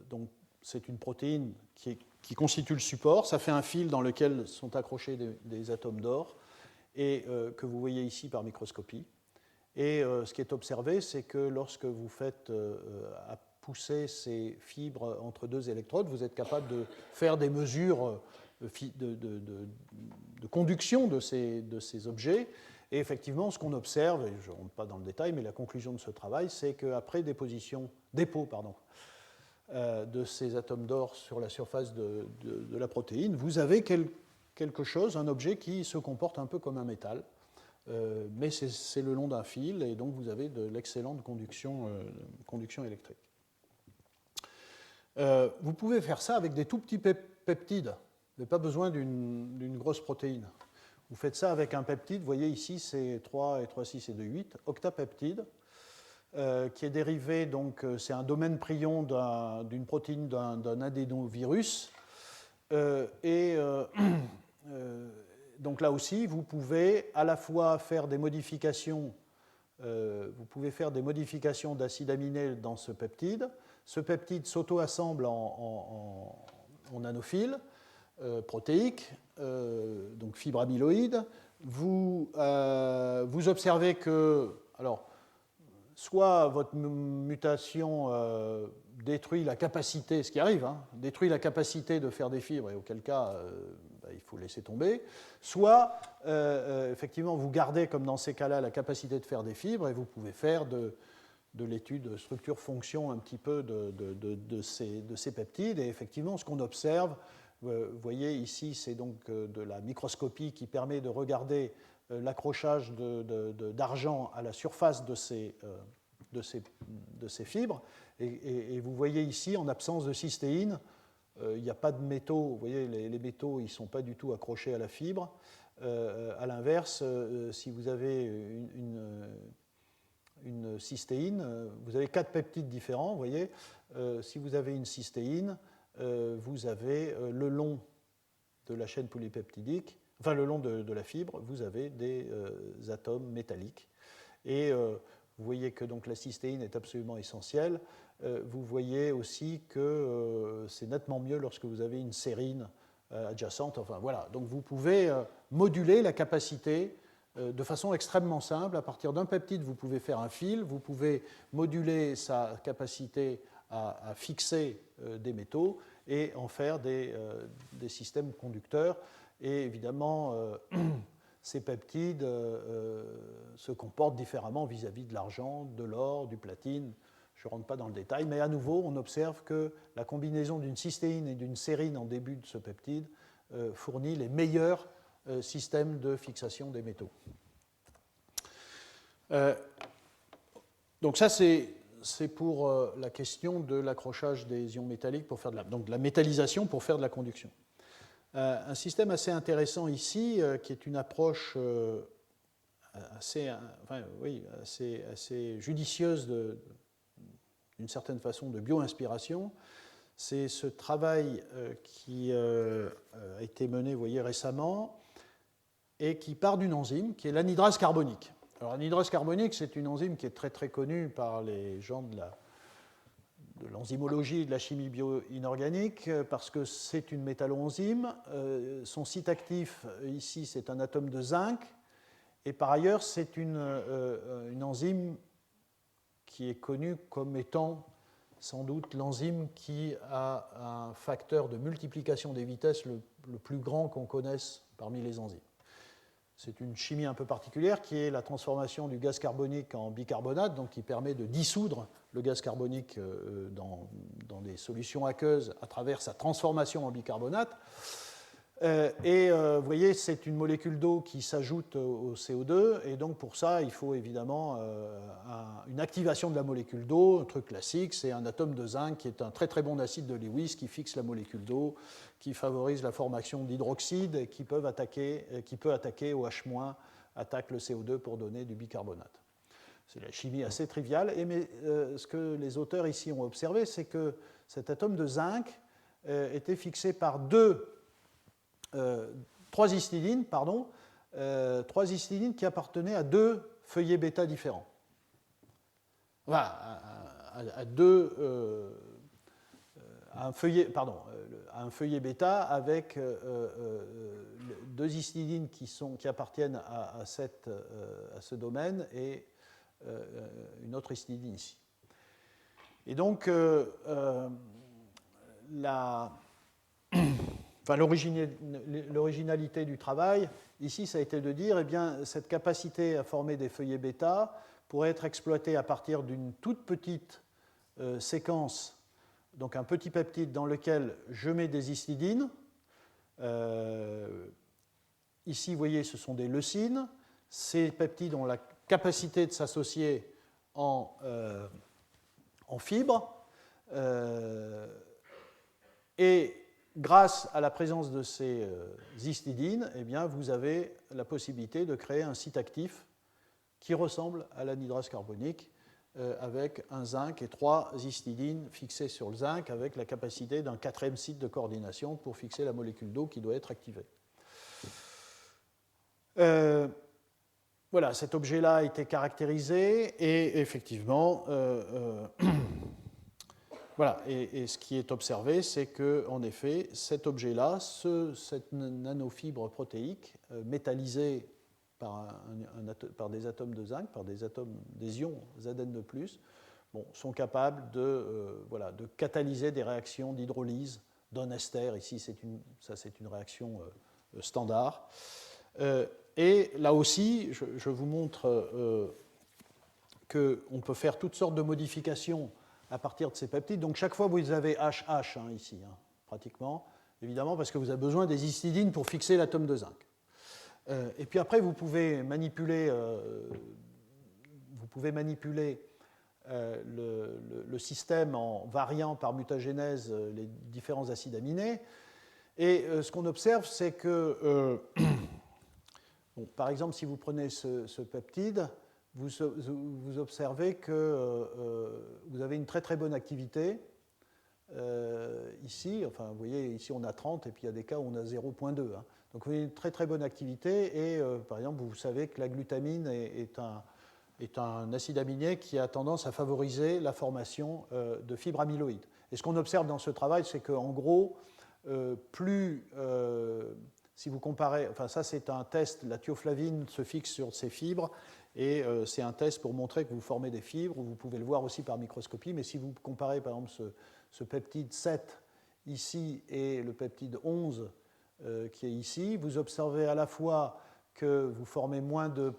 [SPEAKER 1] donc, c'est une protéine qui constitue le support. Ça fait un fil dans lequel sont accrochés des atomes d'or, et que vous voyez ici par microscopie. Et ce qui est observé, c'est que lorsque vous faites pousser ces fibres entre deux électrodes, vous êtes capable de faire des mesures de conduction de ces objets. Et effectivement, ce qu'on observe, et je ne rentre pas dans le détail, mais la conclusion de ce travail, c'est qu'après dépôt de ces atomes d'or sur la surface de la protéine, vous avez quelque chose, un objet qui se comporte un peu comme un métal, mais c'est le long d'un fil, et donc vous avez de l'excellente conduction électrique. Vous pouvez faire ça avec des tout petits peptides. Vous n'avez pas besoin d'une grosse protéine. Vous faites ça avec un peptide, vous voyez ici c'est 3 et 3, 6 et 2, 8, octapeptide, qui est dérivé, donc c'est un domaine prion d'une protéine d'un adénovirus. Donc là aussi, vous pouvez à la fois faire des modifications, d'acide aminé dans ce peptide. Ce peptide s'auto-assemble en nanophiles protéiques, donc fibres amyloïdes. Vous observez que, alors, soit votre mutation détruit la capacité, ce qui arrive, hein, détruit la capacité de faire des fibres, et auquel cas il faut laisser tomber, soit effectivement vous gardez, comme dans ces cas-là, la capacité de faire des fibres, et vous pouvez faire de l'étude structure-fonction un petit peu de ces peptides. Et effectivement, ce qu'on observe, vous voyez ici, c'est donc de la microscopie qui permet de regarder l'accrochage d'argent à la surface de ces fibres. Et vous voyez ici, en absence de cystéine, il n'y a pas de métaux. Vous voyez, les métaux, ils ne sont pas du tout accrochés à la fibre. À l'inverse, si vous avez une cystéine, vous avez 4 peptides différents. Vous voyez, si vous avez une cystéine, vous avez le long de la chaîne polypeptidique, enfin le long de la fibre, vous avez des atomes métalliques. Et vous voyez que donc, la cystéine est absolument essentielle. Vous voyez aussi que c'est nettement mieux lorsque vous avez une sérine adjacente. Enfin voilà, donc vous pouvez moduler la capacité de façon extrêmement simple. À partir d'un peptide, vous pouvez faire un fil, vous pouvez moduler sa capacité à fixer des métaux et en faire des systèmes conducteurs. Et évidemment, ces peptides se comportent différemment vis-à-vis de l'argent, de l'or, du platine. Je ne rentre pas dans le détail, mais à nouveau, on observe que la combinaison d'une cystéine et d'une sérine en début de ce peptide fournit les meilleurs systèmes de fixation des métaux. Donc ça, c'est pour la question de l'accrochage des ions métalliques pour faire donc de la métallisation pour faire de la conduction. Un système assez intéressant ici, qui est une approche assez judicieuse d'une certaine façon de bio-inspiration, c'est ce travail qui a été mené, vous voyez, récemment, et qui part d'une enzyme qui est l'anhydrase carbonique. Alors l'anhydrase carbonique, c'est une enzyme qui est très très connue par les gens de l'enzymologie et de la chimie bio-inorganique, parce que c'est une métalloenzyme. Son site actif, ici, c'est un atome de zinc, et par ailleurs, c'est une enzyme qui est connue comme étant sans doute l'enzyme qui a un facteur de multiplication des vitesses le plus grand qu'on connaisse parmi les enzymes. c'est une chimie un peu particulière qui est la transformation du gaz carbonique en bicarbonate, donc qui permet de dissoudre le gaz carbonique dans des solutions aqueuses à travers sa transformation en bicarbonate. Vous voyez, c'est une molécule d'eau qui s'ajoute au CO2, et donc pour ça, il faut évidemment une activation de la molécule d'eau. Un truc classique, c'est un atome de zinc qui est un très très bon acide de Lewis qui fixe la molécule d'eau, qui favorise la formation d'hydroxyde et qui peut attaquer OH-, attaque le CO2 pour donner du bicarbonate. C'est la chimie assez triviale, mais ce que les auteurs ici ont observé, c'est que cet atome de zinc était fixé par trois histidines qui appartenaient à deux feuillets bêta différents. Enfin, à un feuillet bêta avec deux histidines qui appartiennent à ce domaine et une autre histidine ici. Et donc, l'originalité du travail, ici, ça a été de dire, eh bien, cette capacité à former des feuillets bêta pourrait être exploitée à partir d'une toute petite séquence, donc un petit peptide dans lequel je mets des histidines. Ici, vous voyez, ce sont des leucines. Ces peptides ont la capacité de s'associer en fibres. Et grâce à la présence de ces histidines, eh bien, vous avez la possibilité de créer un site actif qui ressemble à l'anhydrase carbonique avec un zinc et trois histidines fixées sur le zinc avec la capacité d'un quatrième site de coordination pour fixer la molécule d'eau qui doit être activée. Voilà, cet objet-là a été caractérisé et effectivement, voilà, et ce qui est observé, c'est qu'en effet, cet objet-là, cette nanofibre protéique métallisée par des atomes de zinc, par des ions Zn2+, sont capables de catalyser des réactions d'hydrolyse d'un ester. Ici, c'est une réaction standard. Et là aussi, je vous montre qu'on peut faire toutes sortes de modifications à partir de ces peptides. Donc chaque fois, vous avez HH ici, pratiquement, évidemment, parce que vous avez besoin des histidines pour fixer l'atome de zinc. Et puis après, vous pouvez manipuler le système en variant par mutagénèse les différents acides aminés. Et ce qu'on observe, c'est que, par exemple, si vous prenez ce peptide, vous observez que vous avez une très très bonne activité. Ici, enfin, vous voyez, ici on a 30 et puis il y a des cas où on a 0,2. Donc vous avez une très très bonne activité et par exemple vous savez que la glutamine est un acide aminé qui a tendance à favoriser la formation de fibres amyloïdes. Et ce qu'on observe dans ce travail, c'est qu'en gros, si vous comparez, enfin ça c'est un test, la thioflavine se fixe sur ces fibres et c'est un test pour montrer que vous formez des fibres, vous pouvez le voir aussi par microscopie, mais si vous comparez par exemple ce peptide 7 ici et le peptide 11 qui est ici, vous observez à la fois que vous formez moins de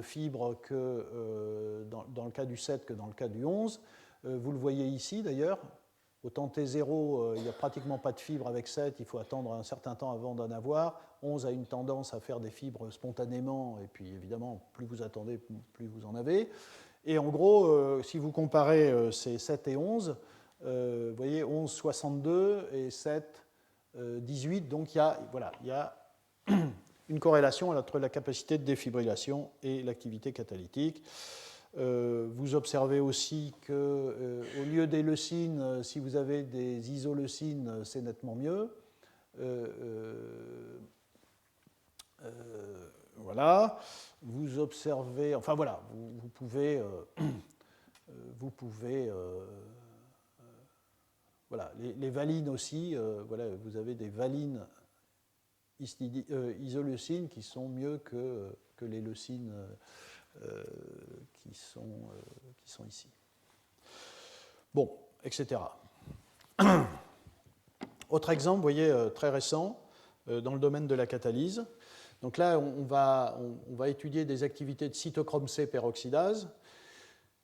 [SPEAKER 1] fibres que dans le cas du 7 que dans le cas du 11. Vous le voyez ici d'ailleurs. Autant T0, il n'y a pratiquement pas de fibres avec 7, il faut attendre un certain temps avant d'en avoir. 11 a une tendance à faire des fibres spontanément, et puis évidemment, plus vous attendez, plus vous en avez. Et en gros, si vous comparez ces 7 et 11, vous voyez 11, 62 et 7, 18. Donc il y a une corrélation entre la capacité de défibrillation et l'activité catalytique. Vous observez aussi qu'au lieu des leucines, si vous avez des isoleucines, c'est nettement mieux. Voilà. Vous observez, enfin voilà, vous pouvez voilà, les valines aussi, voilà, vous avez des valines isoleucines qui sont mieux que les leucines qui sont ici. Bon, etc. Autre exemple, vous voyez, très récent, dans le domaine de la catalyse. Donc là, on va étudier des activités de cytochrome C peroxydase.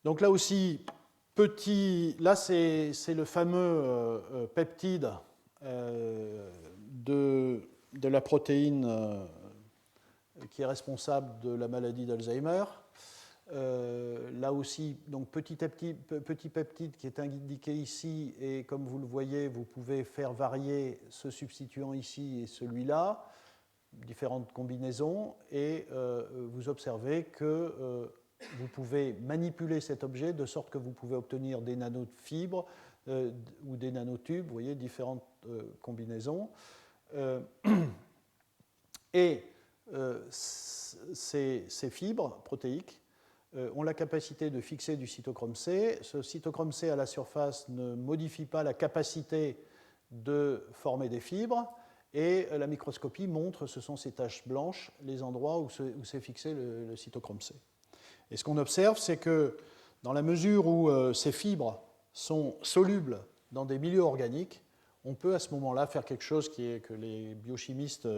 [SPEAKER 1] Donc là aussi, là c'est le fameux peptide de la protéine qui est responsable de la maladie d'Alzheimer. Là aussi, donc petit peptide qui est indiqué ici, et comme vous le voyez, vous pouvez faire varier ce substituant ici et celui-là, différentes combinaisons, et vous observez que vous pouvez manipuler cet objet de sorte que vous pouvez obtenir des nanofibres ou des nanotubes, vous voyez, différentes combinaisons. Et ces fibres protéiques ont la capacité de fixer du cytochrome C. Ce cytochrome C à la surface ne modifie pas la capacité de former des fibres, et la microscopie montre, ce sont ces taches blanches, les endroits où s'est fixé le cytochrome C. Et ce qu'on observe, c'est que dans la mesure où ces fibres sont solubles dans des milieux organiques, on peut à ce moment-là faire quelque chose que les biochimistes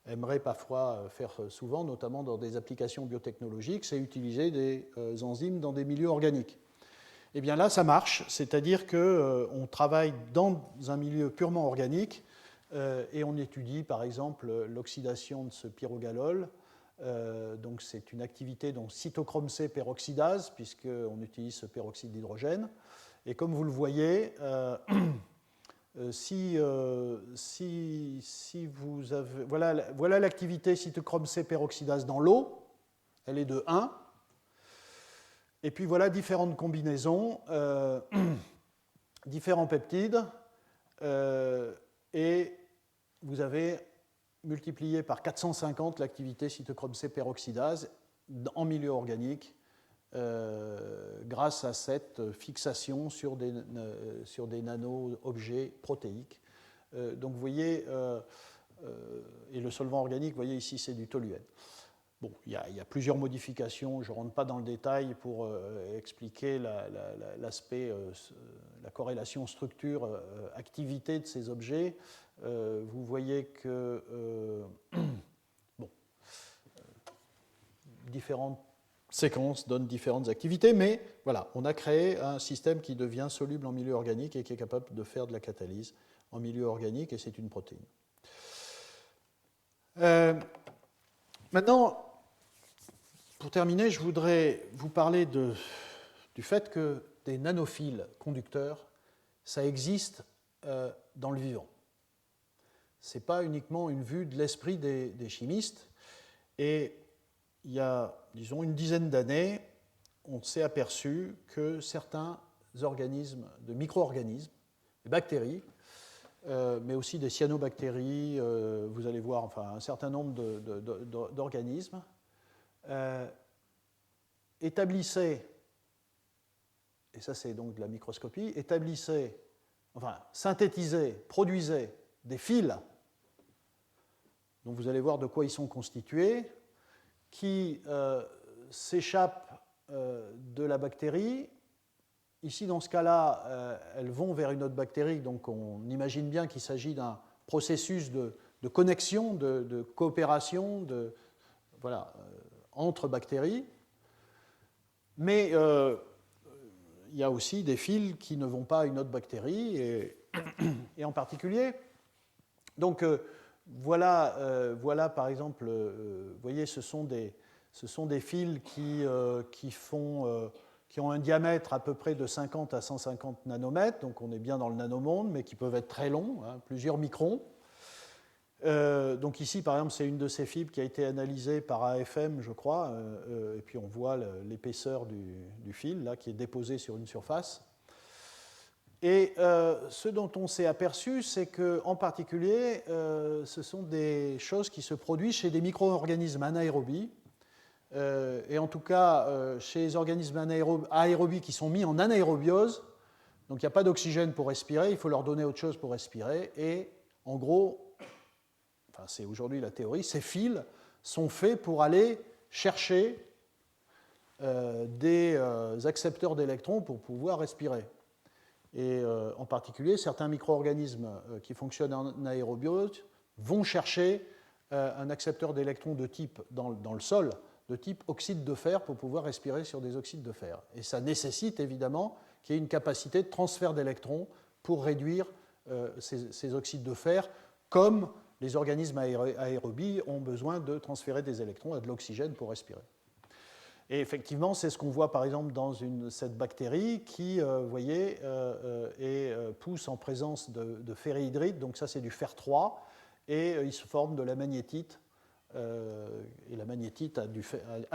[SPEAKER 1] aimeraient parfois faire souvent, notamment dans des applications biotechnologiques, c'est utiliser des enzymes dans des milieux organiques. Et bien là, ça marche, c'est-à-dire qu'on travaille dans un milieu purement organique et on étudie par exemple l'oxydation de ce pyrogalol. Donc c'est une activité dont cytochrome C peroxydase, puisqu'on utilise ce peroxyde d'hydrogène. Et comme vous le voyez, si vous avez, voilà l'activité cytochrome C peroxydase dans l'eau, elle est de 1. Et puis voilà différentes combinaisons, différents peptides, et vous avez multiplié par 450 l'activité cytochrome C peroxydase en milieu organique grâce à cette fixation sur des nano-objets protéiques. Donc vous voyez, et le solvant organique, vous voyez ici c'est du toluène. Bon, il y a plusieurs modifications, je ne rentre pas dans le détail pour expliquer l'aspect, la corrélation structure-activité de ces objets. Vous voyez que différentes séquences donnent différentes activités, mais voilà, on a créé un système qui devient soluble en milieu organique et qui est capable de faire de la catalyse en milieu organique, et c'est une protéine. Maintenant, pour terminer, je voudrais vous parler du fait que des nanophiles conducteurs, ça existe dans le vivant. Ce n'est pas uniquement une vue de l'esprit des chimistes. Et il y a, disons, une dizaine d'années, on s'est aperçu que certains organismes, de micro-organismes, des bactéries, mais aussi des cyanobactéries, vous allez voir, enfin, un certain nombre d'organismes, établissaient, et ça c'est donc de la microscopie, synthétisaient, produisaient des fils, dont vous allez voir de quoi ils sont constitués, qui s'échappent de la bactérie. Ici, dans ce cas-là, elles vont vers une autre bactérie, donc on imagine bien qu'il s'agit d'un processus de connexion, de coopération entre bactéries. Mais il y a aussi des fils qui ne vont pas à une autre bactérie, et en particulier. Donc voilà par exemple, vous voyez, ce sont des fils qui ont un diamètre à peu près de 50 à 150 nanomètres, donc on est bien dans le nanomonde, mais qui peuvent être très longs, plusieurs microns. Donc ici, par exemple, c'est une de ces fibres qui a été analysée par AFM, je crois, et puis on voit l'épaisseur du fil là, qui est déposé sur une surface. Et ce dont on s'est aperçu, c'est qu'en particulier, ce sont des choses qui se produisent chez des micro-organismes anaérobies, et en tout cas chez les organismes aérobies qui sont mis en anaérobiose. Donc il n'y a pas d'oxygène pour respirer, il faut leur donner autre chose pour respirer, et en gros, enfin, c'est aujourd'hui la théorie, ces fils sont faits pour aller chercher des accepteurs d'électrons pour pouvoir respirer. Et en particulier, certains micro-organismes qui fonctionnent en aérobiose vont chercher un accepteur d'électrons de type, dans le sol, de type oxyde de fer pour pouvoir respirer sur des oxydes de fer. Et ça nécessite évidemment qu'il y ait une capacité de transfert d'électrons pour réduire ces oxydes de fer, comme les organismes aérobies ont besoin de transférer des électrons à de l'oxygène pour respirer. Et effectivement, c'est ce qu'on voit par exemple dans cette bactérie qui, vous voyez, pousse en présence de ferrihydrite, donc ça c'est du fer 3, et il se forme de la magnétite. Et la magnétite a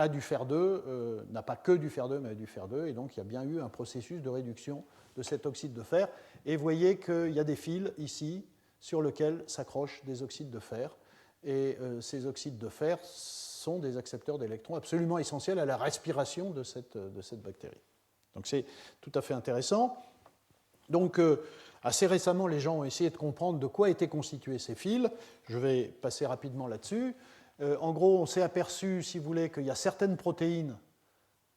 [SPEAKER 1] du fer 2, n'a pas que du fer 2, mais a du fer 2, et donc il y a bien eu un processus de réduction de cet oxyde de fer. Et vous voyez qu'il y a des fils ici sur lesquels s'accrochent des oxydes de fer, et ces oxydes de fer sont des accepteurs d'électrons absolument essentiels à la respiration de cette bactérie. Donc c'est tout à fait intéressant. Donc assez récemment, les gens ont essayé de comprendre de quoi étaient constitués ces fils. Je vais passer rapidement là-dessus. En gros, on s'est aperçu, si vous voulez, qu'il y a certaines protéines,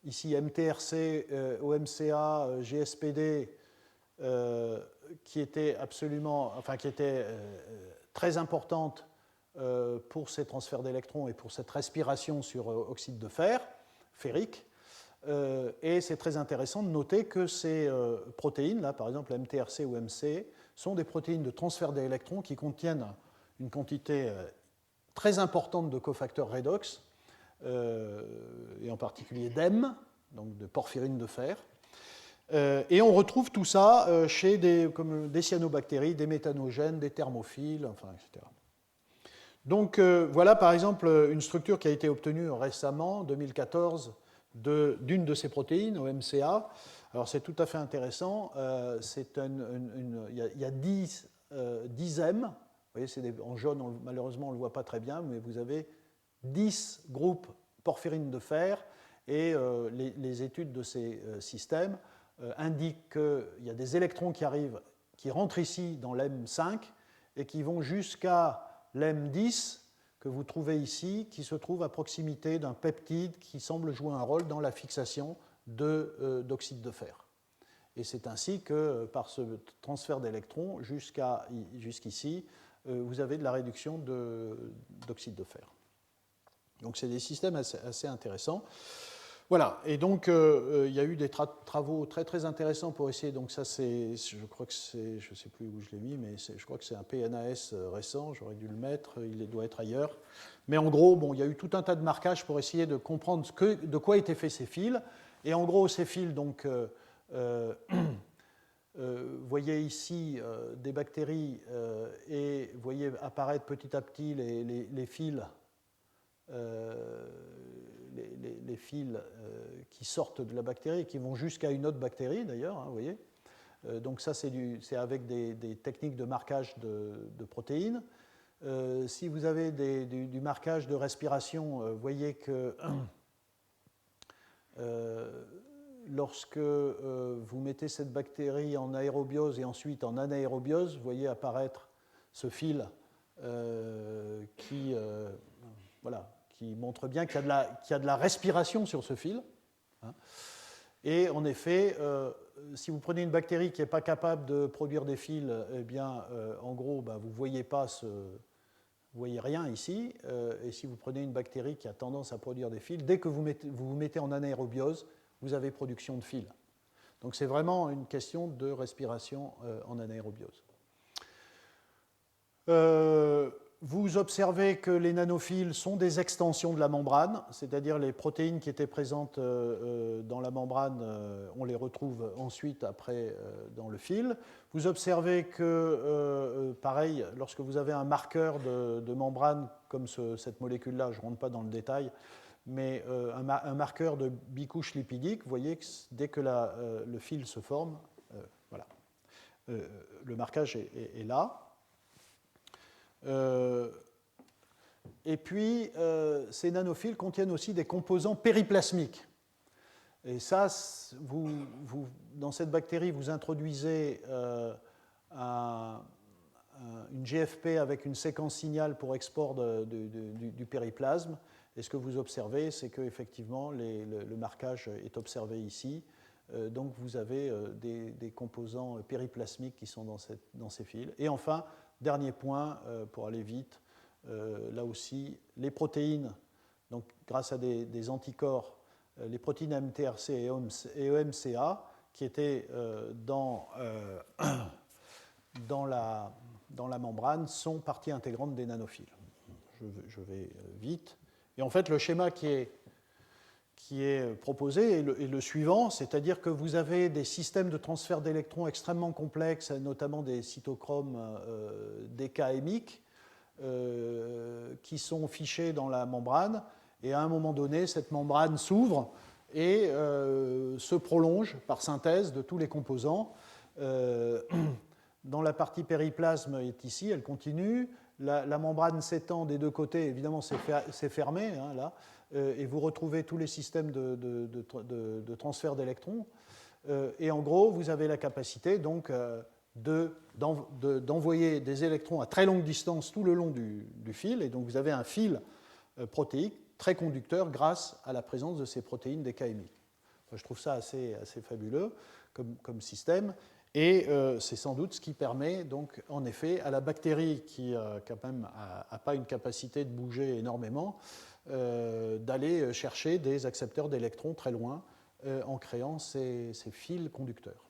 [SPEAKER 1] ici MTRC, OMCA, GSPD, qui étaient très importantes pour ces transferts d'électrons et pour cette respiration sur oxyde de fer, ferrique. Et c'est très intéressant de noter que ces protéines, là, par exemple MTRC ou MC, sont des protéines de transfert d'électrons qui contiennent une quantité très importante de cofacteurs redox, et en particulier d'M, donc de porphyrine de fer. Et on retrouve tout ça chez comme des cyanobactéries, des méthanogènes, des thermophiles, enfin, etc. Donc voilà par exemple une structure qui a été obtenue récemment, en 2014, d'une de ces protéines, OMCA. Alors c'est tout à fait intéressant. Il y a 10 M. Vous voyez, en jaune, malheureusement, on ne le voit pas très bien, mais vous avez 10 groupes porphyrine de fer, et les études de ces systèmes indiquent qu'il y a des électrons qui rentrent ici dans l'M5 et qui vont jusqu'à l'M10 que vous trouvez ici, qui se trouve à proximité d'un peptide qui semble jouer un rôle dans la fixation d'oxyde de fer. Et c'est ainsi que par ce transfert d'électrons jusqu'ici, vous avez de la réduction d'oxyde de fer. Donc c'est des systèmes assez intéressants. Voilà, et donc il y a eu des travaux très très intéressants pour essayer, donc ça c'est, je crois que c'est, je ne sais plus où je l'ai mis, mais je crois que c'est un PNAS récent, j'aurais dû le mettre, il doit être ailleurs. Mais en gros, bon, il y a eu tout un tas de marquages pour essayer de comprendre de quoi étaient faits ces fils. Et en gros, ces fils, donc, vous voyez ici des bactéries, et vous voyez apparaître petit à petit les fils. Les fils qui sortent de la bactérie et qui vont jusqu'à une autre bactérie d'ailleurs, hein, vous voyez. Donc ça c'est avec des techniques de marquage de protéines. Si vous avez du marquage de respiration, vous voyez que lorsque vous mettez cette bactérie en aérobiose et ensuite en anaérobiose, vous voyez apparaître ce fil qui montre bien qu'il y a de la respiration sur ce fil. Et en effet, si vous prenez une bactérie qui n'est pas capable de produire des fils, eh bien, en gros, vous ne voyez rien ici. Et si vous prenez une bactérie qui a tendance à produire des fils, dès que vous vous mettez en anaérobiose, vous avez production de fils. Donc c'est vraiment une question de respiration en anaérobiose. Vous observez que les nanophiles sont des extensions de la membrane, c'est-à-dire les protéines qui étaient présentes dans la membrane, on les retrouve ensuite après dans le fil. Vous observez que, pareil, lorsque vous avez un marqueur de membrane comme cette molécule-là, je ne rentre pas dans le détail, mais un marqueur de bicouche lipidique, vous voyez que dès que le fil se forme, voilà, le marquage est là. Et puis, ces nanophiles contiennent aussi des composants périplasmiques. Et ça, dans cette bactérie, vous introduisez une GFP avec une séquence signal pour export du périplasme. Et ce que vous observez, c'est qu'effectivement, le marquage est observé ici. Donc, vous avez des composants périplasmiques qui sont dans ces fils. Et enfin, dernier point, pour aller vite, là aussi, les protéines, donc grâce à des anticorps, les protéines MTRC et EMCA, qui étaient dans la membrane, sont partie intégrante des nanophiles. Je vais vite. Et en fait, le schéma qui est proposé est le suivant, c'est-à-dire que vous avez des systèmes de transfert d'électrons extrêmement complexes, notamment des cytochromes décaémiques, qui sont fichés dans la membrane, et à un moment donné, cette membrane s'ouvre et se prolonge par synthèse de tous les composants. Dans la partie périplasme est ici, elle continue. La membrane s'étend des deux côtés, évidemment c'est fermé, hein, là, et vous retrouvez tous les systèmes de transfert d'électrons. Et en gros, vous avez la capacité donc d'envoyer des électrons à très longue distance tout le long du fil, et donc vous avez un fil protéique très conducteur grâce à la présence de ces protéines décaémiques. Enfin, je trouve ça assez fabuleux comme système. Et c'est sans doute ce qui permet, donc, en effet, à la bactérie qui quand même n'a pas une capacité de bouger énormément, d'aller chercher des accepteurs d'électrons très loin en créant ces fils conducteurs.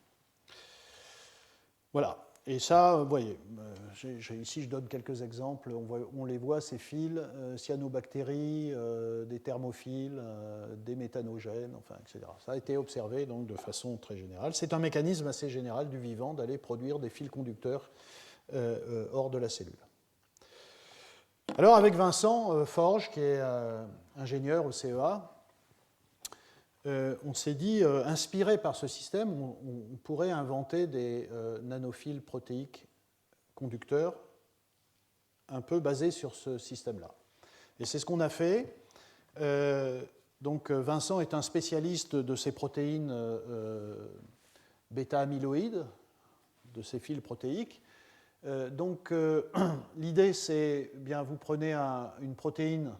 [SPEAKER 1] Voilà. Et ça, vous voyez, ici je donne quelques exemples, on les voit, ces fils, cyanobactéries, des thermophiles, des méthanogènes, enfin, etc. Ça a été observé donc, de façon très générale. C'est un mécanisme assez général du vivant d'aller produire des fils conducteurs hors de la cellule. Alors avec Vincent Forge, qui est ingénieur au CEA, on s'est dit, inspiré par ce système, on pourrait inventer des nanophiles protéiques conducteurs un peu basés sur ce système-là. Et c'est ce qu'on a fait. Donc Vincent est un spécialiste de ces protéines bêta-amyloïdes, de ces fils protéiques. Donc l'idée, c'est, bien, vous prenez une protéine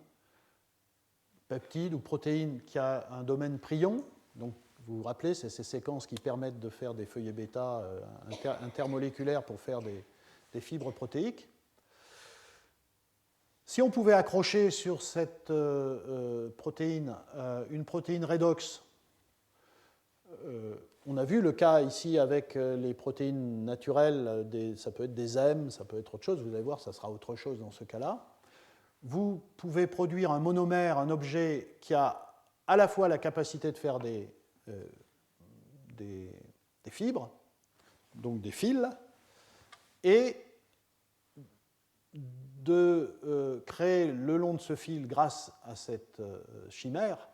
[SPEAKER 1] peptide ou protéine qui a un domaine prion. Donc, vous vous rappelez, c'est ces séquences qui permettent de faire des feuillets bêta intermoléculaires pour faire des fibres protéiques. Si on pouvait accrocher sur cette protéine une protéine redox, on a vu le cas ici avec les protéines naturelles, ça peut être des M, ça peut être autre chose, vous allez voir, ça sera autre chose dans ce cas-là. Vous pouvez produire un monomère, un objet qui a à la fois la capacité de faire des fibres, donc des fils, et de créer le long de ce fil, grâce à cette chimère,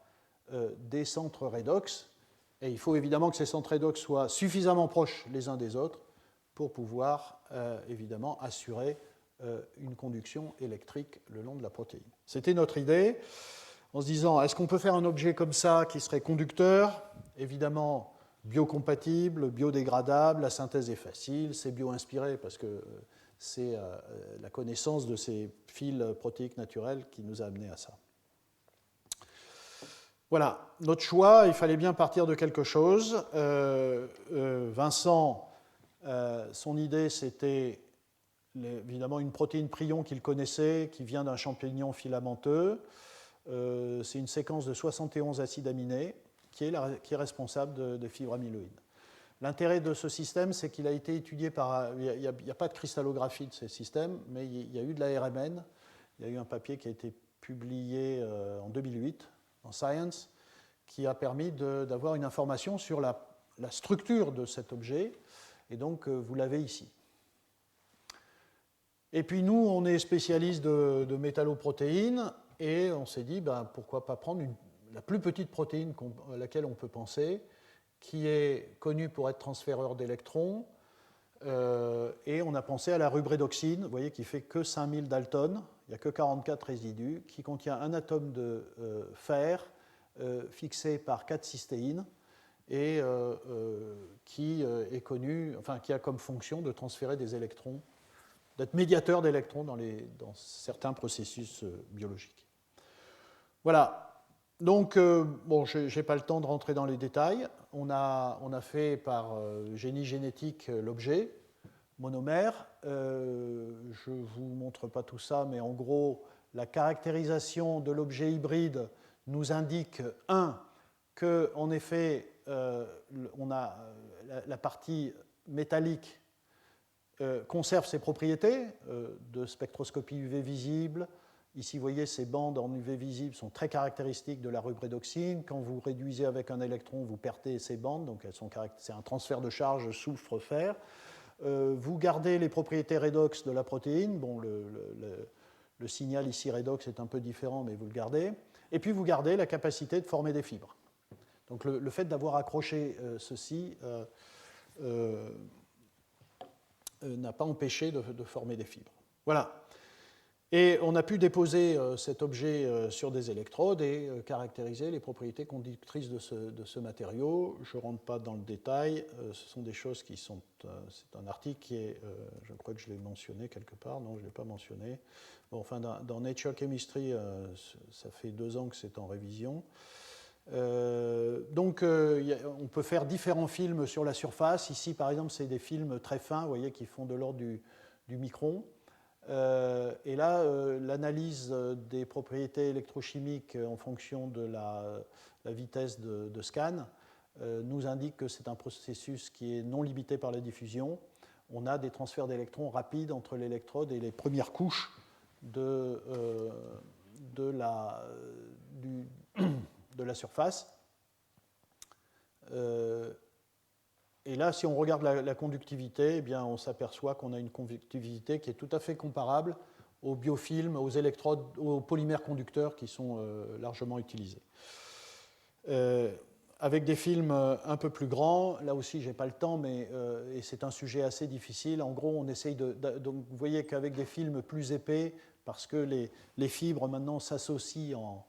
[SPEAKER 1] des centres redox. Et il faut évidemment que ces centres redox soient suffisamment proches les uns des autres pour pouvoir évidemment assurer une conduction électrique le long de la protéine. C'était notre idée, en se disant, est-ce qu'on peut faire un objet comme ça qui serait conducteur, évidemment biocompatible, biodégradable, la synthèse est facile, c'est bio-inspiré parce que c'est la connaissance de ces fils protéiques naturels qui nous a amenés à ça. Voilà, notre choix, il fallait bien partir de quelque chose. Vincent, son idée, c'était évidemment une protéine prion qu'il connaissait, qui vient d'un champignon filamenteux. C'est une séquence de 71 acides aminés qui est responsable de fibres amyloïdes. L'intérêt de ce système, c'est qu'il a été étudié par... Il n'y a pas de cristallographie de ces systèmes, mais il y a eu de la RMN. Il y a eu un papier qui a été publié en 2008 dans Science, qui a permis d'avoir une information sur la structure de cet objet. Et donc, vous l'avez ici. Et puis nous, on est spécialiste de métalloprotéines, et on s'est dit, pourquoi pas prendre la plus petite protéine à laquelle on peut penser, qui est connue pour être transféreur d'électrons, et on a pensé à la rubredoxine, vous voyez, qui fait que 5000 Dalton, il n'y a que 44 résidus, qui contient un atome de fer fixé par 4 cystéines, et qui est connu, enfin, qui a comme fonction de transférer des électrons, d'être médiateur d'électrons dans certains processus biologiques. Voilà. Donc, bon, je n'ai pas le temps de rentrer dans les détails. On a fait par génie génétique l'objet. monomère. Je ne vous montre pas tout ça, mais en gros, la caractérisation de l'objet hybride nous indique, qu'en effet, on a la partie métallique conserve ses propriétés de spectroscopie UV visible. Ici, vous voyez, ces bandes en UV visible sont très caractéristiques de la rubredoxine. Quand vous réduisez avec un électron, vous perdez ces bandes, donc c'est un transfert de charge soufre-fer. Vous gardez les propriétés redox de la protéine. Bon, le signal ici redox est un peu différent, mais vous le gardez. Et puis, vous gardez la capacité de former des fibres. Donc, le fait d'avoir accroché ceci n'a pas empêché de former des fibres. Voilà. Et on a pu déposer cet objet sur des électrodes et caractériser les propriétés conductrices de ce matériau. Je ne rentre pas dans le détail. Ce sont des choses qui sont... c'est un article qui est... je crois que je l'ai mentionné quelque part. Non, je ne l'ai pas mentionné. Bon, enfin, dans Nature Chemistry, ça fait 2 ans que c'est en révision. Donc, on peut faire différents films sur la surface. Ici, par exemple, c'est des films très fins, vous voyez, qui font de l'ordre du micron. Et là, l'analyse des propriétés électrochimiques en fonction de la vitesse de scan nous indique que c'est un processus qui est non limité par la diffusion. On a des transferts d'électrons rapides entre l'électrode et les premières couches de la surface. Et là, si on regarde la conductivité, eh bien, on s'aperçoit qu'on a une conductivité qui est tout à fait comparable aux biofilms, aux électrodes, aux polymères conducteurs qui sont largement utilisés. Avec des films un peu plus grands, là aussi, je n'ai pas le temps, mais et c'est un sujet assez difficile. En gros, on essaye donc, vous voyez qu'avec des films plus épais, parce que les fibres maintenant s'associent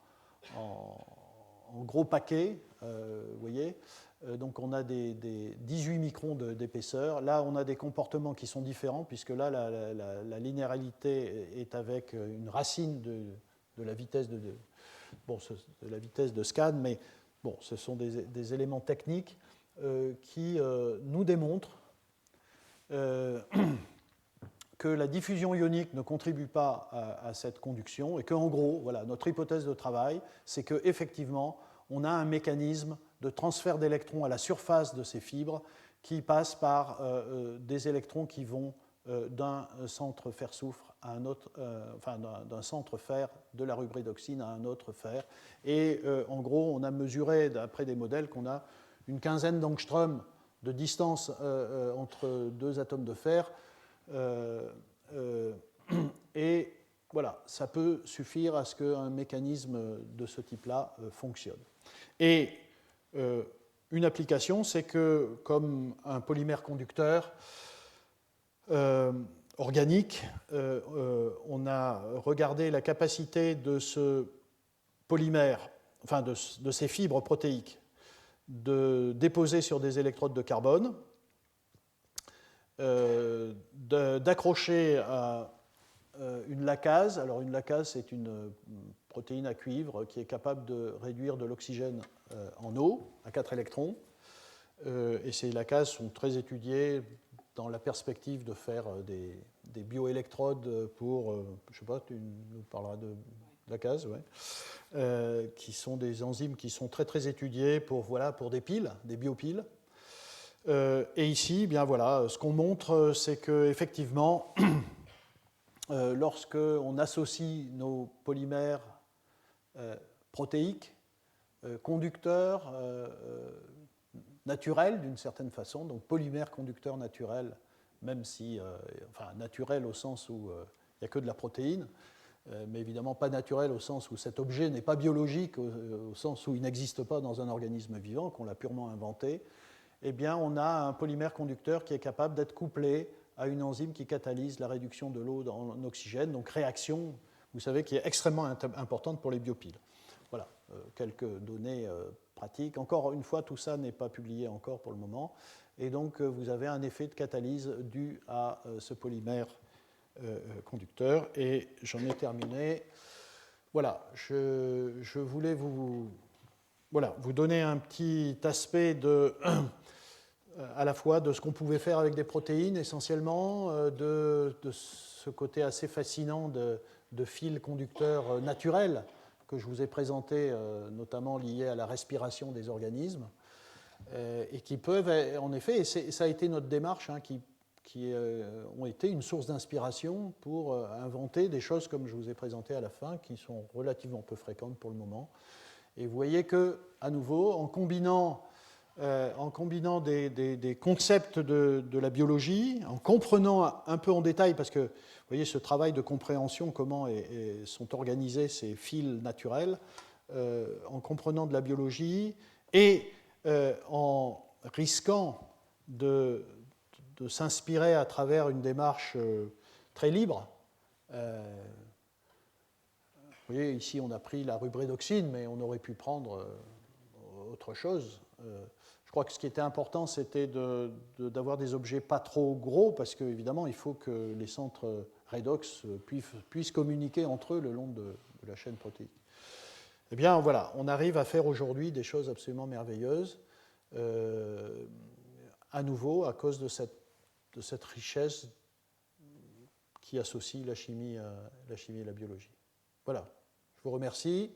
[SPEAKER 1] en gros paquets, vous voyez. Donc on a des 18 microns d'épaisseur. Là, on a des comportements qui sont différents, puisque là, la linéarité est avec une racine de la vitesse de la vitesse de scan, mais bon, ce sont des éléments techniques qui nous démontrent que la diffusion ionique ne contribue pas à cette conduction et qu'en gros, voilà, notre hypothèse de travail, c'est qu'effectivement, on a un mécanisme de transfert d'électrons à la surface de ces fibres qui passe par des électrons qui vont d'un centre fer-soufre à un autre, enfin d'un centre fer de la rubredoxine à un autre fer. Et en gros, on a mesuré, d'après des modèles, qu'on a une quinzaine d'angstroms de distance entre 2 atomes de fer. Et voilà, ça peut suffire à ce qu'un mécanisme de ce type-là fonctionne. Et une application, c'est que comme un polymère conducteur organique, on a regardé la capacité de ce polymère, enfin de ces fibres protéiques, de déposer sur des électrodes de carbone, d'accrocher à une lacase. Alors une lacase, c'est une protéine à cuivre qui est capable de réduire de l'oxygène en eau à 4 électrons. Et ces lacases sont très étudiées dans la perspective de faire des bioélectrodes pour, je ne sais pas, tu nous parleras de lacase, ouais, qui sont des enzymes qui sont très très étudiées pour des piles, des biopiles. Et ici, bien voilà, ce qu'on montre, c'est qu'effectivement, lorsque on associe nos polymères protéiques, conducteurs naturels d'une certaine façon, donc polymères conducteurs naturels, même si, enfin naturels au sens où il n'y a que de la protéine, mais évidemment pas naturel au sens où cet objet n'est pas biologique, au sens où il n'existe pas dans un organisme vivant, qu'on l'a purement inventé, eh bien on a un polymère conducteur qui est capable d'être couplé à une enzyme qui catalyse la réduction de l'eau en oxygène, donc réaction, vous savez, qui est extrêmement importante pour les biopiles. Voilà, quelques données pratiques. Encore une fois, tout ça n'est pas publié encore pour le moment, et donc vous avez un effet de catalyse dû à ce polymère conducteur, et j'en ai terminé. Voilà, je voulais vous donner un petit aspect de à la fois de ce qu'on pouvait faire avec des protéines essentiellement, de ce côté assez fascinant de fils conducteurs naturels que je vous ai présentés, notamment liés à la respiration des organismes, et qui peuvent, en effet, et ça a été notre démarche, hein, qui ont été une source d'inspiration pour inventer des choses comme je vous ai présenté à la fin, qui sont relativement peu fréquentes pour le moment. Et vous voyez que, à nouveau, en combinant des concepts de la biologie, en comprenant un peu en détail, parce que vous voyez ce travail de compréhension, comment sont organisés ces fils naturels, en comprenant de la biologie et en risquant de s'inspirer à travers une démarche très libre. Vous voyez, ici on a pris la rubrédoxine, mais on aurait pu prendre autre chose. Je crois que ce qui était important, c'était d'avoir des objets pas trop gros, parce qu'évidemment, il faut que les centres redox puissent communiquer entre eux le long de la chaîne protéique. Eh bien, voilà, on arrive à faire aujourd'hui des choses absolument merveilleuses, à nouveau, à cause de cette richesse qui associe la chimie et la biologie. Voilà, je vous remercie.